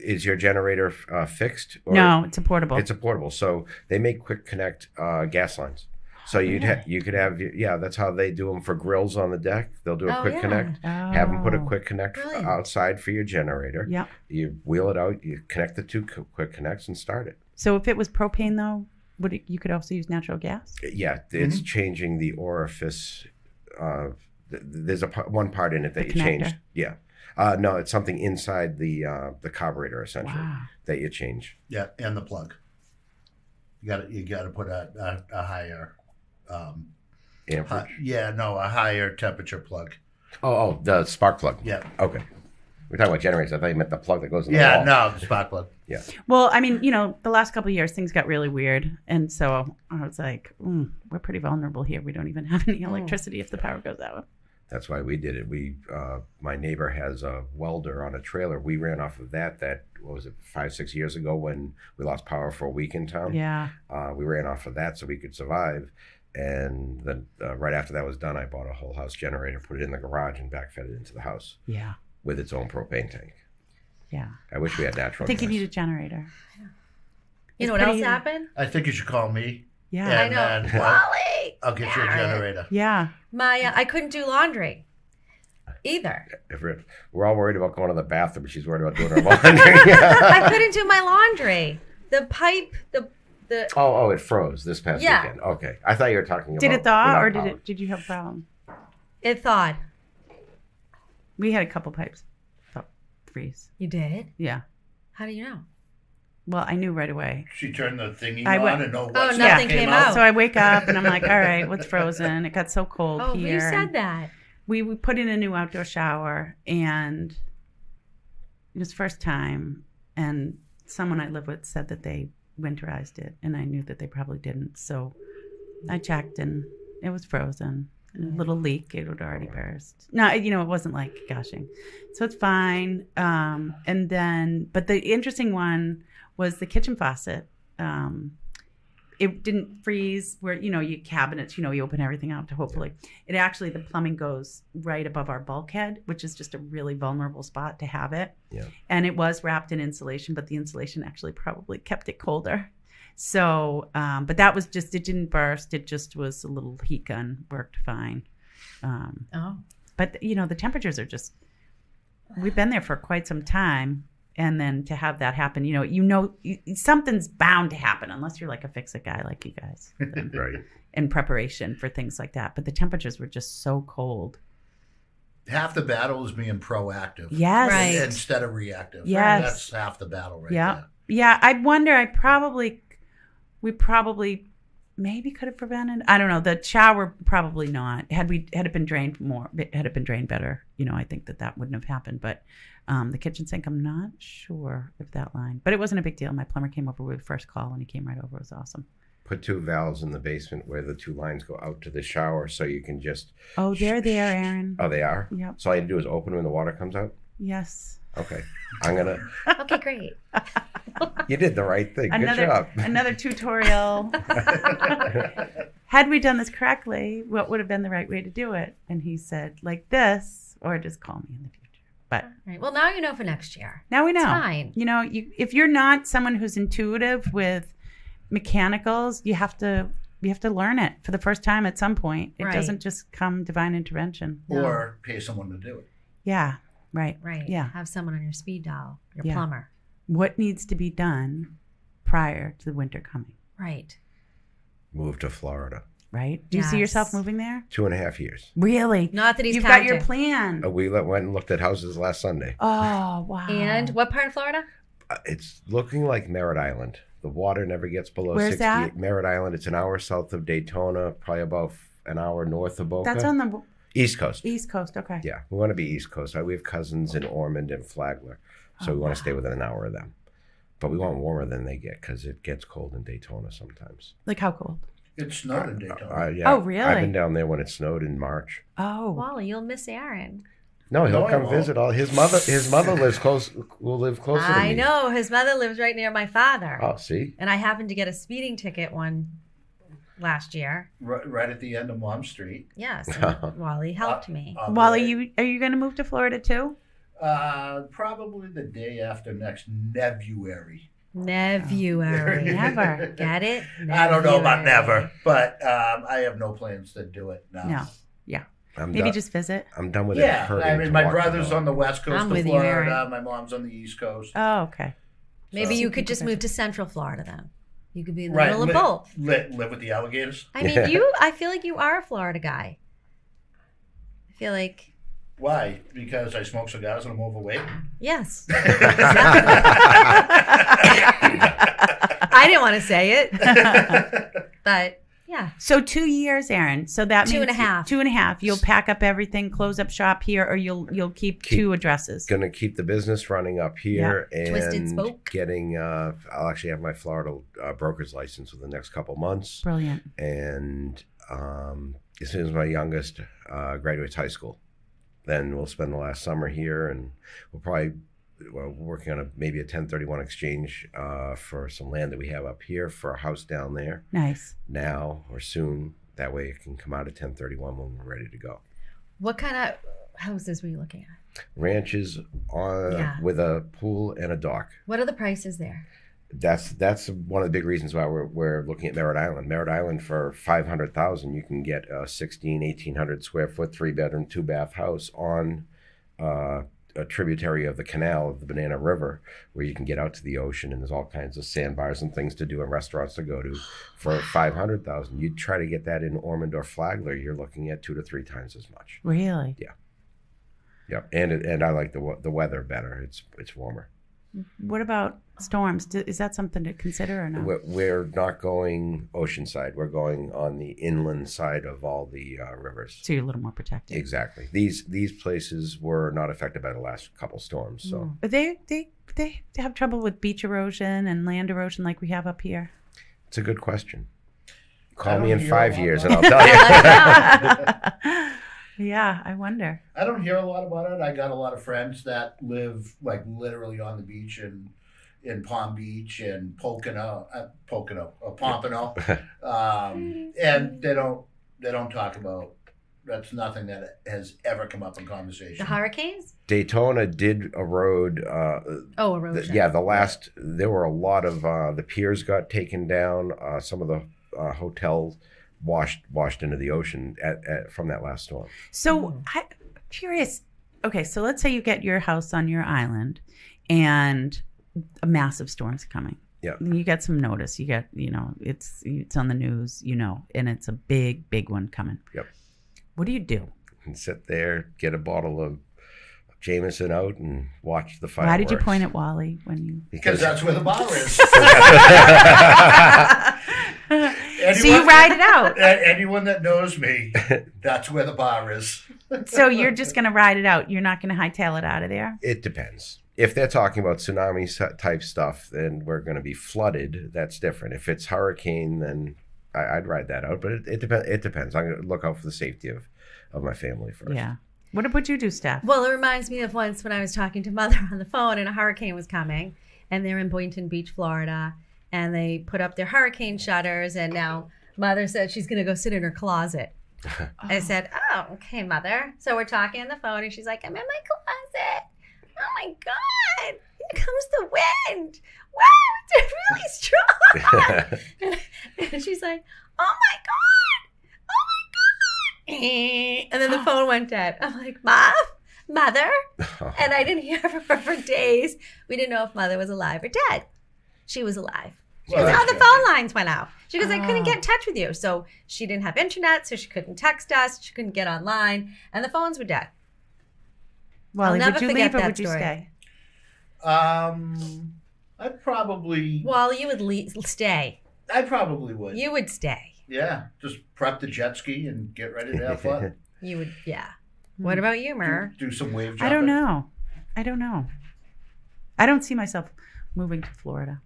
Is your generator fixed? Or No, it's a portable. It's a portable. So they make quick connect gas lines. So you could have that's how they do them for grills on the deck. They'll do a quick connect. Have them put a quick connect outside for your generator. Yeah. You wheel it out. You connect the two quick connects and start it. So if it was propane though, you could also use natural gas? Yeah, it's changing the orifice. There's one part in it that you changed. Yeah. No, it's something inside the carburetor essentially that you change. Yeah, and the plug. You got to put a higher. Amperage. A higher temperature plug. Oh, the spark plug. Yeah. Okay. We're talking about generators. I thought you meant the plug that goes in the wall. No, the spark plug. Yeah. Well, I mean, the last couple of years things got really weird, and so I was like, we're pretty vulnerable here. We don't even have any electricity if the power goes out. That's why we did it. My neighbor has a welder on a trailer. We ran off of that. What was it, 5-6 years ago when we lost power for a week in town? Yeah. We ran off of that so we could survive. And then right after that was done, I bought a whole house generator, put it in the garage, and backfed it into the house. Yeah. With its own propane tank. Yeah. I wish we had natural I think gas. you need a generator. You know what else happened? I think you should call me. Yeah. I And know. then, Wally! I'll get you a generator. Yeah. I couldn't do laundry either. We're all worried about going to the bathroom. She's worried about doing her laundry. I couldn't do my laundry. The pipe, the Oh, it froze this past weekend. Okay. I thought you were talking about. Did it thaw without or power. did you have a problem? it thawed. We had a couple pipes freeze. You did? Yeah. How do you know? Well, I knew right away. She turned the thingy I on went- and no Oh, wet nothing stuff came out. So I wake up and I'm like, all right, what's frozen? It got so cold Oh, here. you said and that. We put in a new outdoor shower, and it was first time, and someone I live with said that they winterized it, and I knew that they probably didn't. So I checked, and it was frozen. A little leak, it would already burst. No, it wasn't like gushing. So it's fine. And then, but the interesting one was the kitchen faucet. It didn't freeze where, your cabinets, you open everything up to hopefully. It actually, the plumbing goes right above our bulkhead, which is just a really vulnerable spot to have it. Yeah. And it was wrapped in insulation, but the insulation actually probably kept it colder. So, but that was just, it didn't burst. It just was a little heat gun, worked fine. But, the temperatures are just, we've been there for quite some time. And then to have that happen, something's bound to happen unless you're like a fix-it guy like you guys. Right. In preparation for things like that. But the temperatures were just so cold. Half the battle is being proactive. Yes. Right. Instead of reactive. Yes. That's half the battle right Yeah. there. Yeah. I wonder, we probably maybe could have prevented. I don't know. The shower, probably not. Had it been drained better, I think that wouldn't have happened. But the kitchen sink, I'm not sure if that line, but it wasn't a big deal. My plumber came over with the first call and he came right over. It was awesome. Put 2 valves in the basement where the 2 lines go out to the shower so you can just. Oh, they're there, Aaron. Oh, they are? Yep. So all you do is open when the water comes out? Yes. Okay. I'm going to. Okay, great. You did the right thing. Good job. Another tutorial. Had we done this correctly, what would have been the right way to do it? And he said, like this, or just call me in the future. But Right. Well, now you know for next year. now we know. It's fine. If you're not someone who's intuitive with mechanicals, you have to learn it for the first time at some point. It Right. doesn't just come divine intervention. Or pay someone to do it. Yeah. Right. Right. Yeah. Have someone on your speed dial, your Yeah. plumber. What needs to be done prior to the winter coming? Right. Move to Florida. Right? Do you see Yes. yourself moving there? 2.5 years. Really? Not that he's You've counting. got your plan. We went and looked at houses last Sunday. Oh, wow. And what part of Florida? It's looking like Merritt Island. The water never gets below Where's 60. that? Merritt Island. It's an hour south of Daytona, probably about an hour north of Boca. That's on the East Coast. East Coast. Okay. Yeah, we want to be East Coast. We have cousins in Ormond and Flagler, so we want to stay within an hour of them. But we want warmer than they get because it gets cold in Daytona sometimes. Like how cold? It snowed in Daytona. Yeah, Oh, really? I've been down there when it snowed in March. Oh. Wally, you'll miss Aaron. No, he'll No, I come won't. visit. His mother lives close. Will live closer to me. I know. His mother lives right near my father. Oh, see. And I happened to get a speeding ticket last year. Right at the end of Mom Street. Yes. And Wally helped me. Wally, are you going to move to Florida too? Probably the day after next February. Nevuary. Never. Get it? I don't know about Nevuary. never, but I have no plans to do it now. No. Yeah. I'm Maybe done. just visit. I'm done with it. Yeah, hurting I mean, to my walk brother's the on the west coast I'm of with you, Florida. Aaron. My mom's on the east coast. Oh, okay. Maybe So- you could just move to Central Florida then. You could be in the Right, middle of li- both. Live with the alligators. I mean, I feel like you are a Florida guy. I feel like, Why? Because I smoke cigars and I'm overweight. yes. I didn't want to say it, but yeah. So 2 years, Aaron. So that means 2.5. 2.5. You'll pack up everything, close up shop here, or you'll keep 2 addresses. Going to keep the business running up here Twisted and Spoke. getting. I'll actually have my Florida broker's license within the next couple months, Brilliant. and as soon as my youngest graduates high school, then we'll spend the last summer here, and we're working on maybe a 1031 exchange for some land that we have up here for a house down there Nice. now or soon. That way it can come out of 1031 when we're ready to go. What kind of houses were you looking at? Ranches with a pool and a dock. What are the prices there? That's one of the big reasons why we're looking at Merritt Island. Merritt Island for $500,000, you can get a 1,800 square foot 3-bedroom 2-bath house on a tributary of the canal of the Banana River, where you can get out to the ocean, and there's all kinds of sandbars and things to do and restaurants to go to for $500,000. You try to get that in Ormond or Flagler, you're looking at 2 to 3 times as much. Really? Yep, and I like the weather better. It's warmer. What about storms? Is that something to consider or not? We're not going oceanside. We're going on the inland side of all the rivers. So you're a little more protected. Exactly. These places were not affected by the last couple storms. So But they have trouble with beach erosion and land erosion like we have up here. it's a good question. I Call don't me in hear 5 a lot years about and I'll tell you. Yeah, I wonder. I don't hear a lot about it. I got a lot of friends that live like literally on the beach in Palm Beach and Pompano, and they don't talk about. That's nothing that has ever come up in conversation. The hurricanes? Daytona did erode. Erosion. There were a lot of the piers got taken down. Some of the hotels washed into the ocean from that last storm. So I'm curious. Okay, so let's say you get your house on your island and a massive storm's coming. Yeah. You get some notice. You get, it's on the news, and it's a big one coming. Yep. What do you do? And sit there, get a bottle of Jameson out, and watch the fireworks. Why did you point at Wally when you? Because that's where the bar is. So you ride it out. Anyone that knows me, that's where the bar is. So you're just going to ride it out. You're not going to hightail it out of there. It depends. If they're talking about tsunami type stuff, then we're going to be flooded. That's different. If it's hurricane, then I'd ride that out. But it depends. It depends. I'm going to look out for the safety of my family first. Yeah. What would you do, Steph? Well, it reminds me of once when I was talking to Mother on the phone and a hurricane was coming, and they're in Boynton Beach, Florida, and they put up their hurricane shutters, and now Mother said she's going to go sit in her closet. I said, oh, okay, Mother. So we're talking on the phone, and she's like, I'm in my closet. Oh, my God. Here comes the wind. Wow, it's really strong. And she's like, oh, my God. Oh, my God. And then the phone went dead. I'm like, Mom? Mother? And I didn't hear from her for days. We didn't know if Mother was alive or dead. She was alive. She goes, Well, the phone lines went out. She goes, I couldn't get in touch with you. So she didn't have internet, so she couldn't text us. She couldn't get online. And the phones were dead. Wally, never would you forget leave or that would you story. stay? I'd probably Well, you would stay. I probably would. You would stay. Yeah, just prep the jet ski and get ready to have fun. You would, yeah. What about you, Mer? Do some wave jumping. I don't know. I don't see myself moving to Florida.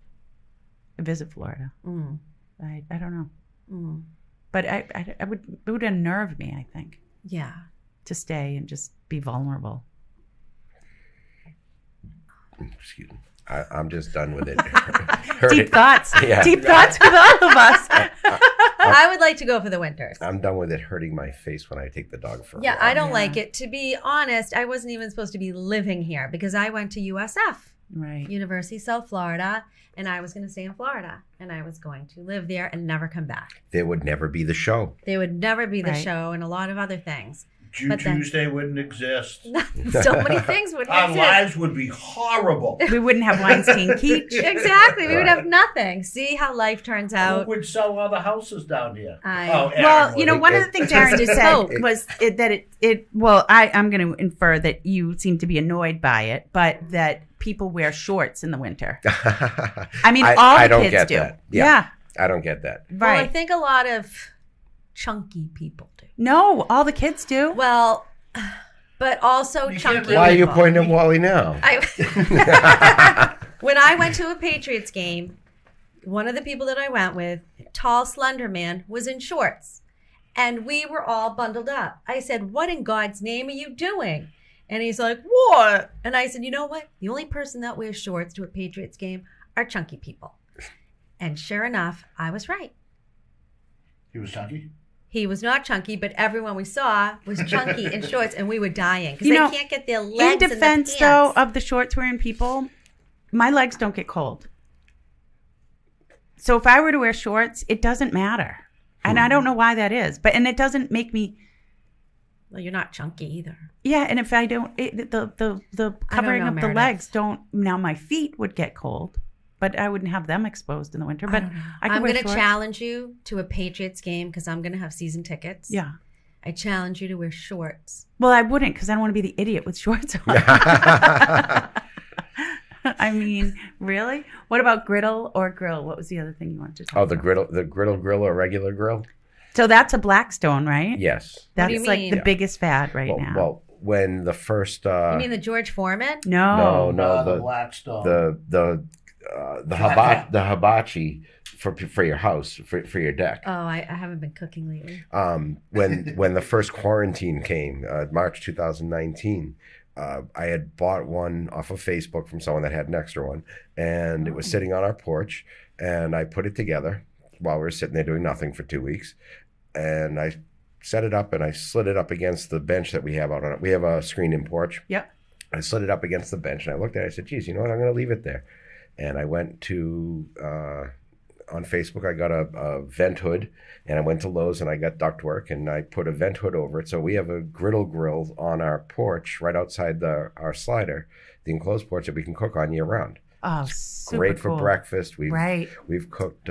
Visit Florida. I don't know. But I would, it would unnerve me, I think, Yeah. to stay and just be vulnerable. Excuse me. I'm just done with it. Deep thoughts. Yeah. Deep thoughts with all of us. I would like to go for the winters. I'm done with it hurting my face when I take the dog for a Yeah, walk. I don't like it. To be honest, I wasn't even supposed to be living here because I went to USF, Right. University of South Florida, and I was going to stay in Florida, and I was going to live there and never come back. There would never be the show. They would never be the Right. show and a lot of other things. Jew But then- Tuesday wouldn't exist. So many things would Our exist. lives would be horrible. We wouldn't have Weinstein Keach. Exactly. We would Right. have nothing. See how life turns Who out. would sell all the houses down here? I- Aaron Well, you know, would. one of the things Aaron just said Hope. was I'm going to infer that you seem to be annoyed by it, but that people wear shorts in the winter. I mean, all I the don't kids get do. that. Yeah. I don't get that. Well, I Right. think a lot of chunky people do. No, all the kids do. Well, but also You can't chunky really- Why are you people. pointing at Wally now? When I went to a Patriots game, one of the people that I went with, tall, slender man, was in shorts. And we were all bundled up. I said, "What in God's name are you doing?" And he's like, "What?" And I said, "You know what? The only person that wears shorts to a Patriots game are chunky people." And sure enough, I was right. He was chunky. He was not chunky, but everyone we saw was chunky in shorts, and we were dying because You they know, can't get their In legs in defense, the though, pants. of the shorts wearing people, my legs don't get cold. So if I were to wear shorts, it doesn't matter. And I don't know why that is. And it doesn't make me, Well, you're not chunky either. yeah, and if I don't, the covering know, of the Meredith. legs don't, now my feet would get cold, but I wouldn't have them exposed in the winter. But I could I'm wear going to shorts. challenge you to a Patriots game because I'm going to have season tickets. Yeah. I challenge you to wear shorts. Well, I wouldn't because I don't want to be the idiot with shorts on. I mean, really? What about griddle or grill? What was the other thing you wanted to talk Oh, about? the griddle grill or regular grill? So that's a Blackstone, right? Yes. What do That's you like mean? the Yeah. biggest fad right now. Well, when the first You mean the George Foreman? no. No, the the Blackstone. the hibachi for your house for your deck. Oh, I haven't been cooking lately. When the first quarantine came, March 2019, I had bought one off of Facebook from someone that had an extra one, and it was sitting on our porch, and I put it together while we were sitting there doing nothing for 2 weeks, and I set it up and I slid it up against the bench that we have out on it. We have a screened-in porch. Yep. I slid it up against the bench, and I looked at it. I said, "Geez, you know what? I'm going to leave it there." And I went to on Facebook. I got a vent hood, and I went to Lowe's and I got ductwork, and I put a vent hood over it. So we have a griddle grill on our porch right outside our slider, the enclosed porch that we can cook on year round. Oh, super Great for cool. breakfast. Right. We've cooked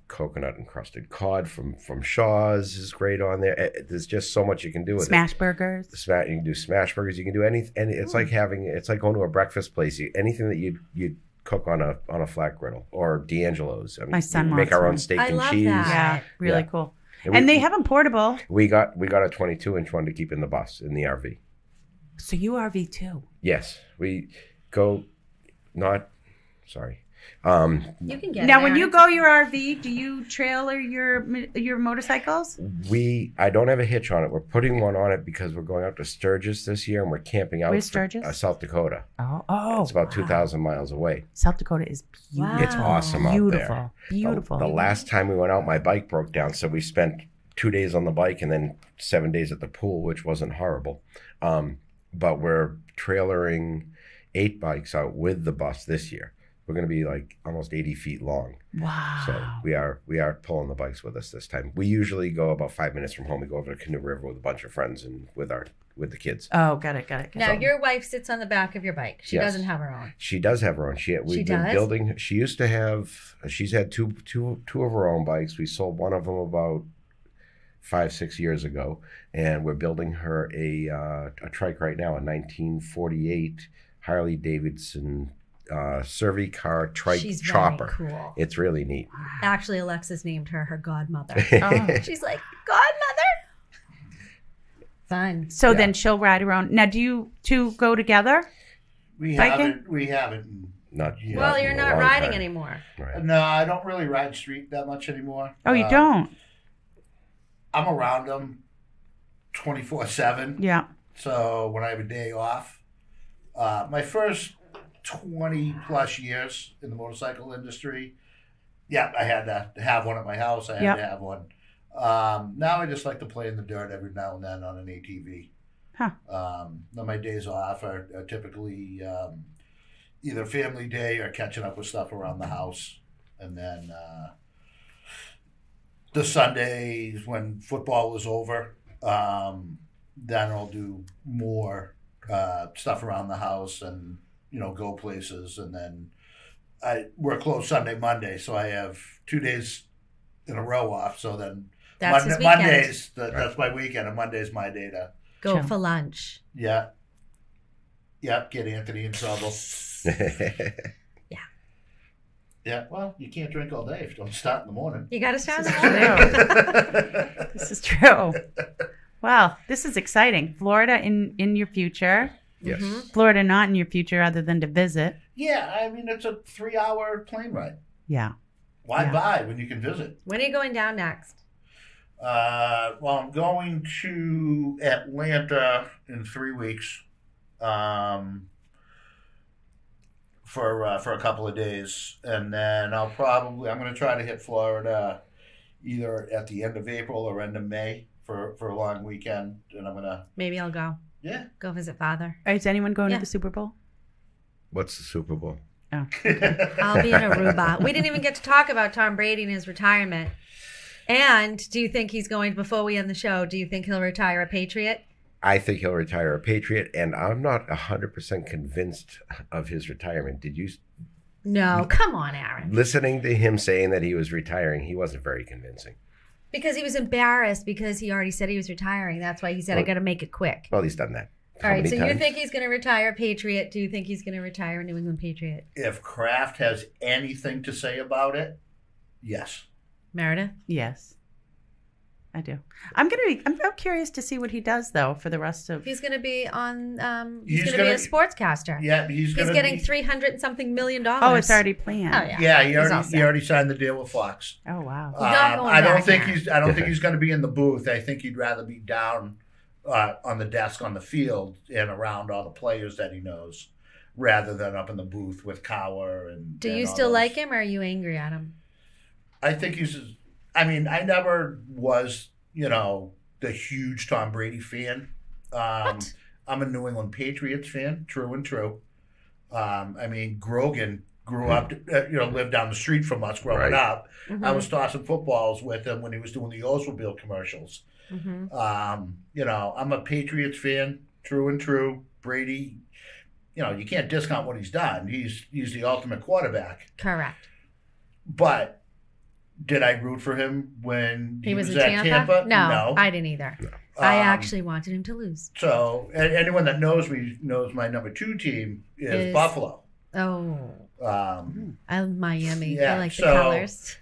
coconut encrusted cod from Shaw's is great on there. There's just so much you can do with Smash it. burgers. You can do smash burgers. You can do anything. And it's like going to a breakfast place. Anything that you cook on a flat griddle or D'Angelo's. I mean, My son we make wants our own one. steak I and love cheese. that. Yeah, really Yeah. cool. And And we- they have them portable. We got a 22-inch one to keep in the bus in the RV. So you RV too. Yes, we go. Not sorry. You can get Now, it, when Aaron. you go your RV, do you trailer your motorcycles? I don't have a hitch on it. We're putting one on it because we're going out to Sturgis this year and we're camping out. Where's for, Sturgis? South Dakota. Oh, It's about wow. 2,000 miles away. South Dakota is beautiful. It's awesome out Beautiful, there. beautiful. The last time we went out, my bike broke down, so we spent 2 days on the bike and then 7 days at the pool, which wasn't horrible. But we're trailering 8 bikes out with the bus this year. We're going to be like almost 80 feet long. Wow. So we are pulling the bikes with us this time. We usually go about 5 minutes from home. We go over to Canoe River with a bunch of friends and with the kids. Oh, got it. Now, your wife sits on the back of your bike. She Yes. doesn't have her own. She does have her own. We've been does? building. She used to have. She's had two of her own bikes. We sold one of them about 5-6 years ago, and we're building her a trike right now, a 1948 Harley Davidson cervicar trike She's chopper. very cool. It's really neat. Actually, Alexis named her godmother. Oh. She's like, godmother? Fun. So Yeah. then she'll ride around. Now, do you two go together? We Biking? haven't. Not Well, you're in a not long riding time. anymore. Right. No, I don't really ride street that much anymore. Oh, you don't? I'm around them 24/7. Yeah. So when I have a day off, my first 20 plus years in the motorcycle industry, yeah, I had to have one at my house. I had Yep. to have one. Now I just like to play in the dirt every now and then on an ATV. Huh. Now my days off are typically either family day or catching up with stuff around the house. And then the Sundays when football was over, then I'll do more stuff around the house and, go places. And then we're closed Sunday, Monday, so I have 2 days in a row off. So then That's his weekend. Mondays, that's my weekend, and Monday's my day to, Go Chill. for lunch. yeah. Yep, get Anthony in trouble. Yeah, well, you can't drink all day if you don't start in the morning. You got to start in the morning. This is true. Wow, this is exciting. Florida in your future. Yes. Florida not in your future other than to visit. Yeah, I mean, it's a 3-hour plane ride. Yeah. Why Yeah. buy when you can visit? When are you going down next? Well, I'm going to Atlanta in 3 weeks for a couple of days. And then I'm going to try to hit Florida either at the end of April or end of May for a long weekend. And I'm going to, Maybe I'll go. yeah. Go visit father. Is anyone going Yeah. to the Super Bowl? What's the Super Bowl? Oh. I'll be in Aruba. We didn't even get to talk about Tom Brady and his retirement. And do you think he's going, before we end the show, do you think he'll retire a Patriot? I think he'll retire a Patriot, and I'm not 100% convinced of his retirement. Did you? No, come on, Aaron. Listening to him saying that he was retiring, he wasn't very convincing. Because he was embarrassed because he already said he was retiring. That's why he said, I got to make it quick. Well, he's done that. All right, so you times? think he's going to retire a Patriot? Do you think he's going to retire a New England Patriot? If Kraft has anything to say about it, yes. Meredith? Yes. I do. I'm curious to see what he does though for the rest of. He's going to be on. He's He's going to be a gonna- sportscaster. Yeah, he's He's gonna getting be, $300 and something million. Oh, it's already planned. Oh yeah. Yeah, He's all he set. already signed the deal with Fox. Oh wow. not going I don't back think now. I don't think he's going to be in the booth. I think he'd rather be down on the desk on the field and around all the players that he knows, rather than up in the booth with Cower and. Do and you all still those. like him, or are you angry at him? I think he's. I mean, I never was, the huge Tom Brady fan. What? I'm a New England Patriots fan, true and true. I mean, Grogan grew up, lived down the street from us growing Right. up. Mm-hmm. I was tossing footballs with him when he was doing the Oldsmobile commercials. Mm-hmm. I'm a Patriots fan, true and true. Brady, you can't discount what he's done. He's the ultimate quarterback. Correct. But did I root for him when He was in at Tampa? No, No. I didn't either. I Um, actually wanted him to lose. So anyone that knows me knows my number 2 team is Buffalo. Oh, I love Miami. Yeah, I like the so, colors.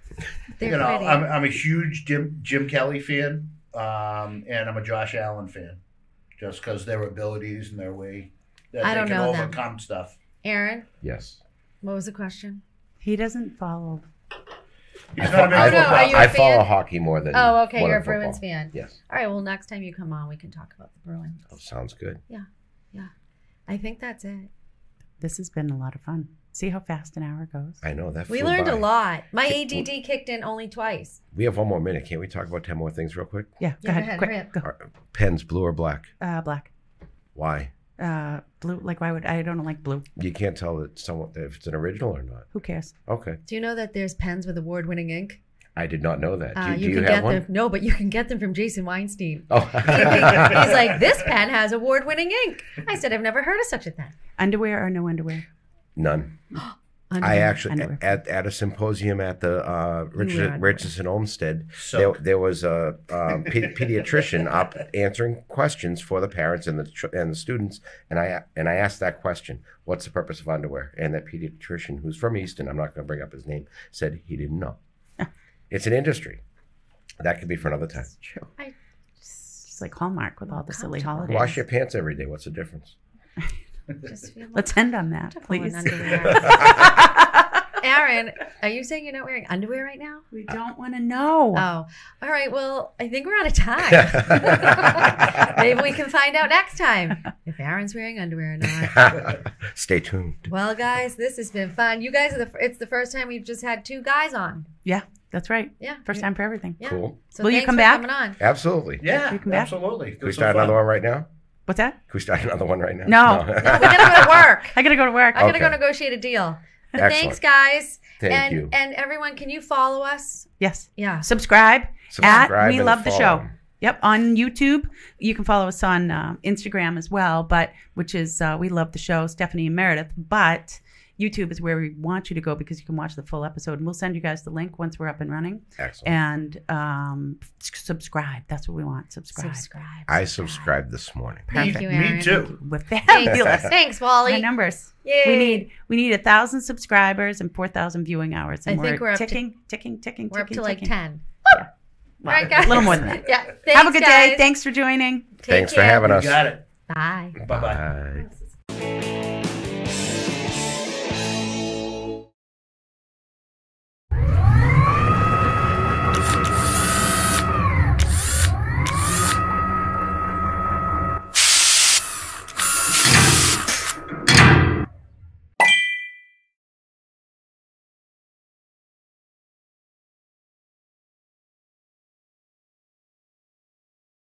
They're pretty. I'm a huge Jim Kelly fan, and I'm a Josh Allen fan, just because their abilities and their way that I they don't can know them. overcome stuff. Aaron, Yes. what was the question? He doesn't follow. He's not a big I- football. are you a I fan? follow hockey more than. Oh, okay. one You're a of football. Bruins fan. Yes. All right. Well, next time you come on, we can talk about the Bruins. Oh, sounds good. I think that's it. This has been a lot of fun. See how fast an hour goes. I know that. We flew learned by. a lot. My Okay, ADD kicked in only twice. We have one more minute. Can't we talk about 10 more things real quick? Yeah. Yeah, Go go ahead. ahead, Quick. hurry up. Go. Pens, blue or black? Black. Why? Blue. Like why would I don't like blue? You can't tell that if it's an original or not. Who cares? Okay. Do you know that there's pens with award-winning ink? I did not know that. Do You you can have get one? them. No, but you can get them from Jason Weinstein. Oh. He's like, this pen has award-winning ink. I said, I've never heard of such a thing. Underwear or no underwear? None. I actually Underwear. at a symposium at the underwear. Richardson Olmsted. So There was a pediatrician up answering questions for the parents and the students, and I asked that question: "What's the purpose of underwear?" And that pediatrician, who's from Easton, I'm not going to bring up his name, said he didn't know. It's an industry. That could be for another time. It's true. I It's like Hallmark with all the silly holidays. Wash your pants every day. What's the difference? just feel Let's end on that, comfortable in please. underwear. Aaron, are you saying you're not wearing underwear right now? We don't want to know. Oh, all right. Well, I think we're out of time. Maybe we can find out next time if Aaron's wearing underwear or not. Stay tuned. Well, guys, this has been fun. You guys it's the first time we've just had two guys on. Yeah, that's right. Yeah. First time for everything. Yeah. Cool. So Will you thanks come for back? coming on. Absolutely. yeah, You come back? absolutely. Can we start another one right now? What's that? Can we start another one right now? No. No, we gotta go to work. I gotta go to work. I gotta Okay. go negotiate a deal. But Excellent. thanks, guys. Thank you. And everyone, can you follow us? Yes. Yeah. Subscribe. Subscribe At We and Love the follow. Show. Yep, on YouTube. You can follow us on Instagram as well, which is We Love the Show, Stephanie and Meredith. But YouTube is where we want you to go because you can watch the full episode. And we'll send you guys the link once we're up and running. Excellent. And subscribe. That's what we want. Subscribe. I subscribed this morning. Thank you, Aaron. Me too. We're Thanks, fabulous. thanks, Wally. High numbers. Yay. We need 1,000 subscribers and 4,000 viewing hours. And I think we're up to- ticking. We're up to like 10. Yeah. All right, guys. A little more than that. Yeah. Have a good day. guys. Thanks for joining. Take Thanks for care. having You us. got it. Bye. Bye-bye. Bye.